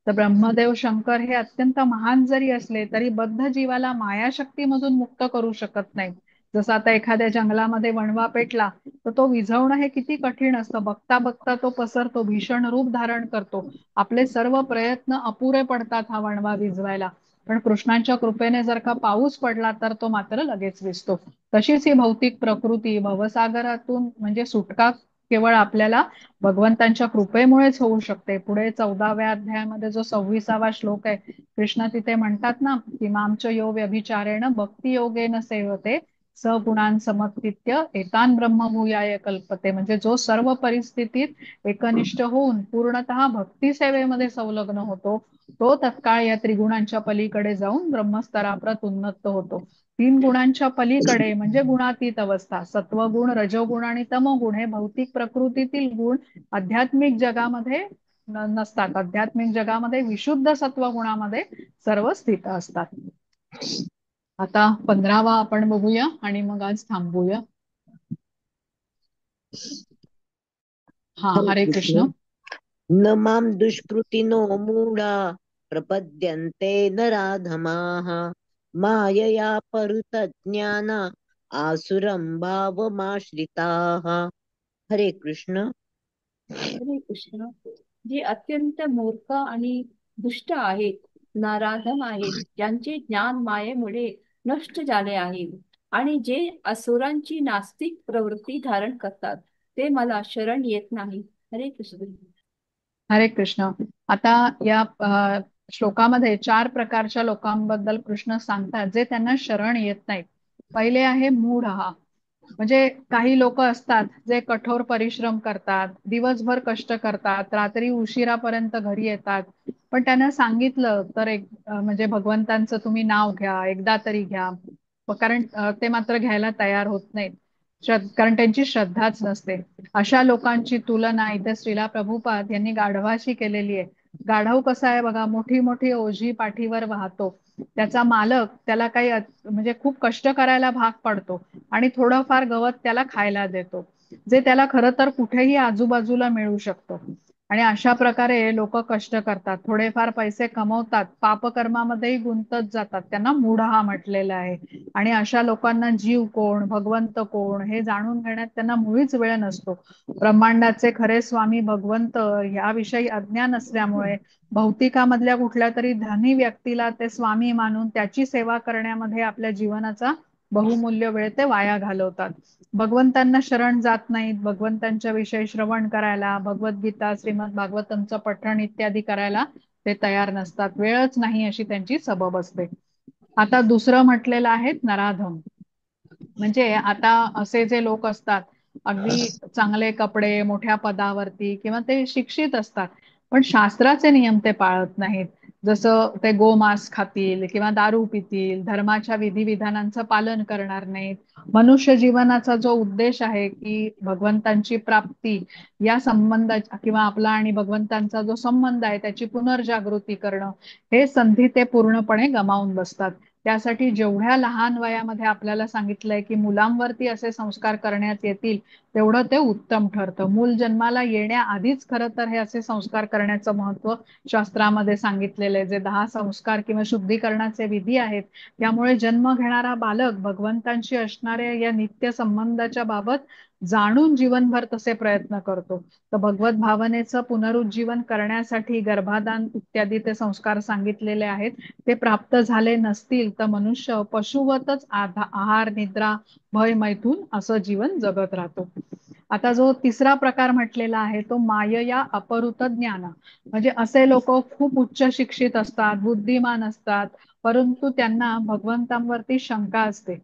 तर ब्रह्मदेव, शंकर हे अत्यंत महान जरी असले तरी बद्ध जीवाला मायाशक्तीमधून मुक्त करू शकत नाही. जसं आता एखाद्या जंगलामध्ये वणवा पेटला तर तो विझवणं हे किती कठीण असतं. बघता बघता तो पसरतो, भीषण रूप धारण करतो. आपले सर्व प्रयत्न अपुरे पडतात हा वणवा विझवायला. पण कृष्णांच्या कृपेने जर का पाऊस पडला तर तो मात्र लगेच विझतो. तशीच ही भौतिक प्रकृती भवसागरातून म्हणजे सुटका केवळ आपल्याला भगवंतांच्या कृपेमुळेच होऊ शकते. पुढे 14व्या अध्यायामध्ये जो 26वा श्लोक आहे, कृष्ण तिथे म्हणतात ना की मामच यो व्यभिचारेण भक्ती योगेन सेवते सगुणान समत्तित्य एतान ब्रह्मभूयाय कल्पते. म्हणजे जो सर्व परिस्थितीत एकनिष्ठ होऊन पूर्णतः भक्ती सेवेमध्ये संलग्न होतो तो तत्काळ या त्रिगुणांच्या पलीकडे जाऊन ब्रह्मस्तराप्रत उन्नत होतो. 3 गुणांच्या पलीकडे म्हणजे गुणातीत अवस्था, सत्वगुण, रजोगुण आणि तमोगुण हे भौतिक प्रकृतीतील गुण आध्यात्मिक जगामध्ये नसतात. आध्यात्मिक जगामध्ये विशुद्ध सत्वगुणामध्ये सर्व स्थित असतात. आता 15वा आपण बघूया आणि मग आज थांबूया. हा, हरे हरे कृष्ण. कृष्ण. न मां दुष्कृतिनो मूढा प्रपद्यन्ते नराधमाः मायया परुतज्ञाना आसुरं भावमाश्रिताः. हरे कृष्ण. हरे कृष्ण. जे अत्यंत मूर्ख आणि दुष्ट आहेत, नराधम आहेत, ज्यांचे ज्ञान मायेमुळे नष्ट झाले आहे, आणि जे असुरांची नास्तिक प्रवृत्ती धारण करतात, ते मला शरण येत नाही. हरे कृष्ण. हरे कृष्ण. आता या श्लोकामध्ये 4 प्रकारच्या लोकांबद्दल कृष्ण सांगतात जे त्यांना शरण येत नाहीत. पहिले आहे मूढ हा, म्हणजे काही लोक असतात जे कठोर परिश्रम करतात, दिवसभर कष्ट करतात, रात्री उशिरापर्यंत घरी येतात, पण त्यांना सांगितलं तर म्हणजे भगवंतांचं तुम्ही नाव घ्या, एकदा तरी घ्या, कारण ते मात्र घ्यायला तयार होत नाहीत. कारण त्यांची श्रद्धाच नसते. अशा लोकांची तुलना इथे श्रीला प्रभुपाद यांनी गाढवाशी केलेली आहे. गाढव कसा आहे बघा, मोठी मोठी ओझी पाठीवर वाहतो, त्याचा मालक त्याला काही म्हणजे खूप कष्ट करायला भाग पडतो आणि थोडंफार गवत त्याला खायला देतो, जे त्याला खरं तर कुठेही आजूबाजूला मिळू शकतं. आणि अशा प्रकारे लोक कष्ट करतात, थोडेफार पैसे कमवतात, पापकर्मामध्येही गुंतत जातात, त्यांना मूढहा म्हटलेलं आहे. आणि अशा लोकांना जीव कोण, भगवंत कोण हे जाणून घेण्यात त्यांना मुळीच वेळ नसतो. ब्रह्मांडाचे खरे स्वामी भगवंत याविषयी अज्ञान असल्यामुळे भौतिकामधल्या कुठल्या तरी धनी व्यक्तीला ते स्वामी मानून त्याची सेवा करण्यामध्ये आपल्या जीवनाचा बहुमूल्य वेळ ते वाया घालवतात. भगवंतांना शरण जात नाहीत, भगवंतांच्या विषयी श्रवण करायला, भगवद्गीता, श्रीमद भागवतमचं पठण इत्यादी करायला ते तयार नसतात. वेळच नाही अशी त्यांची सबब असते. आता दुसरं म्हटलेलं आहे नराधम. म्हणजे आता असे जे लोक असतात, अगदी चांगले कपडे, मोठ्या पदावरती किंवा ते शिक्षित असतात, पण शास्त्राचे नियम ते पाळत नाहीत. जसं ते गोमांस खातील किंवा दारू पितील, धर्माच्या विधिविधानांचं पालन करणार नाहीत. मनुष्य जीवनाचा जो उद्देश आहे की भगवंतांची प्राप्ती, या संबंधाचा किंवा आपला आणि भगवंतांचा जो संबंध आहे त्याची पुनर्जागृती करणं, हे संधी ते पूर्णपणे गमावून बसतात. त्यासाठी जेवढ्या लहान वयामध्ये आपल्याला सांगितलंय की मुलांवरती असे संस्कार करण्यात येतील, तेवढं ते उत्तम ठरतं. मूल जन्माला येण्याआधीच खरं तर हे असे संस्कार करण्याचं महत्व शास्त्रामध्ये सांगितलेलं आहे. जे 10 संस्कार किंवा शुद्धीकरणाचे विधी आहेत, त्यामुळे जन्म घेणारा बालक भगवंतांशी असणाऱ्या या नित्य संबंधाच्या बाबत जाणून जीवनभर तसे प्रयत्न करतो. तर भगवत भावनेचं पुनरुज्जीवन करण्यासाठी गर्भाधान इत्यादी ते संस्कार सांगितलेले आहेत. ते प्राप्त झाले नसतील तर मनुष्य पशुवतच आहार, निद्रा, भय, मैथून असं जीवन जगत राहतो. आता जो तिसरा प्रकार म्हटलेला आहे तो मायया अपहृत ज्ञान. म्हणजे असे लोक खूप उच्च शिक्षित असतात, बुद्धिमान असतात, परंतु त्यांना भगवंतांवरती शंका असते.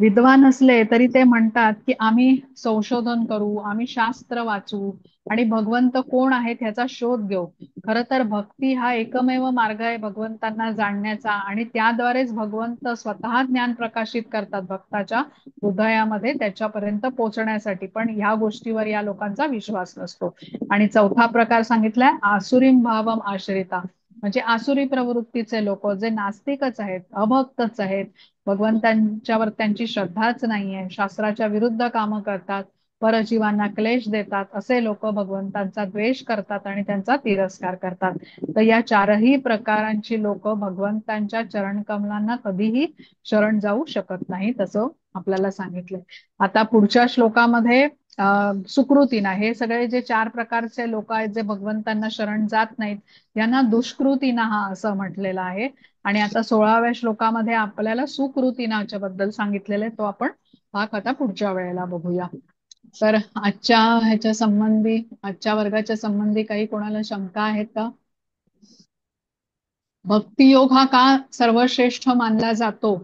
विद्वान असले तरी ते म्हणतात की आम्ही संशोधन करू, आम्ही शास्त्र वाचू आणि भगवंत कोण आहेत ह्याचा शोध घेऊ. खर तर भक्ती हा एकमेव मार्ग आहे भगवंतांना जाणण्याचा, आणि त्याद्वारेच भगवंत स्वतः ज्ञान प्रकाशित करतात भक्ताच्या हृदयामध्ये त्याच्यापर्यंत पोहोचण्यासाठी. पण ह्या गोष्टीवर या लोकांचा विश्वास नसतो. आणि चौथा प्रकार सांगितलाय आसुरीम भावम आश्रिता. म्हणजे आसुरी प्रवृत्तीचे लोक, जे नास्तिकच आहेत, अभक्तच आहेत, भगवंतांच्यावर त्यांची श्रद्धाच नाहीये, शास्त्राच्या विरुद्ध कामं करतात, परजीवांना क्लेश देतात, असे लोक भगवंतांचा द्वेष करतात आणि त्यांचा तिरस्कार करतात. तर या चारही प्रकारांची लोक भगवंतांच्या चरणकमलांना कधीही शरण जाऊ शकत नाहीत, असं आपल्याला सांगितलंय. आता पुढच्या श्लोकामध्ये सुकृतीना, हे सगळे जे 4 प्रकारचे लोक आहेत जे भगवंतांना शरण जात नाहीत, यांना दुष्कृतीना हा असं म्हटलेलं आहे. आणि आता 16व्या श्लोकामध्ये आपल्याला सुकृतीनाच्या बद्दल सांगितलेलं आहे. तो आपण भाग आता पुढच्या वेळेला बघूया. तर आजच्या वर्गाच्या संबंधी काही कोणाला शंका आहेत का? भक्तियोग हा का सर्वश्रेष्ठ मानला जातो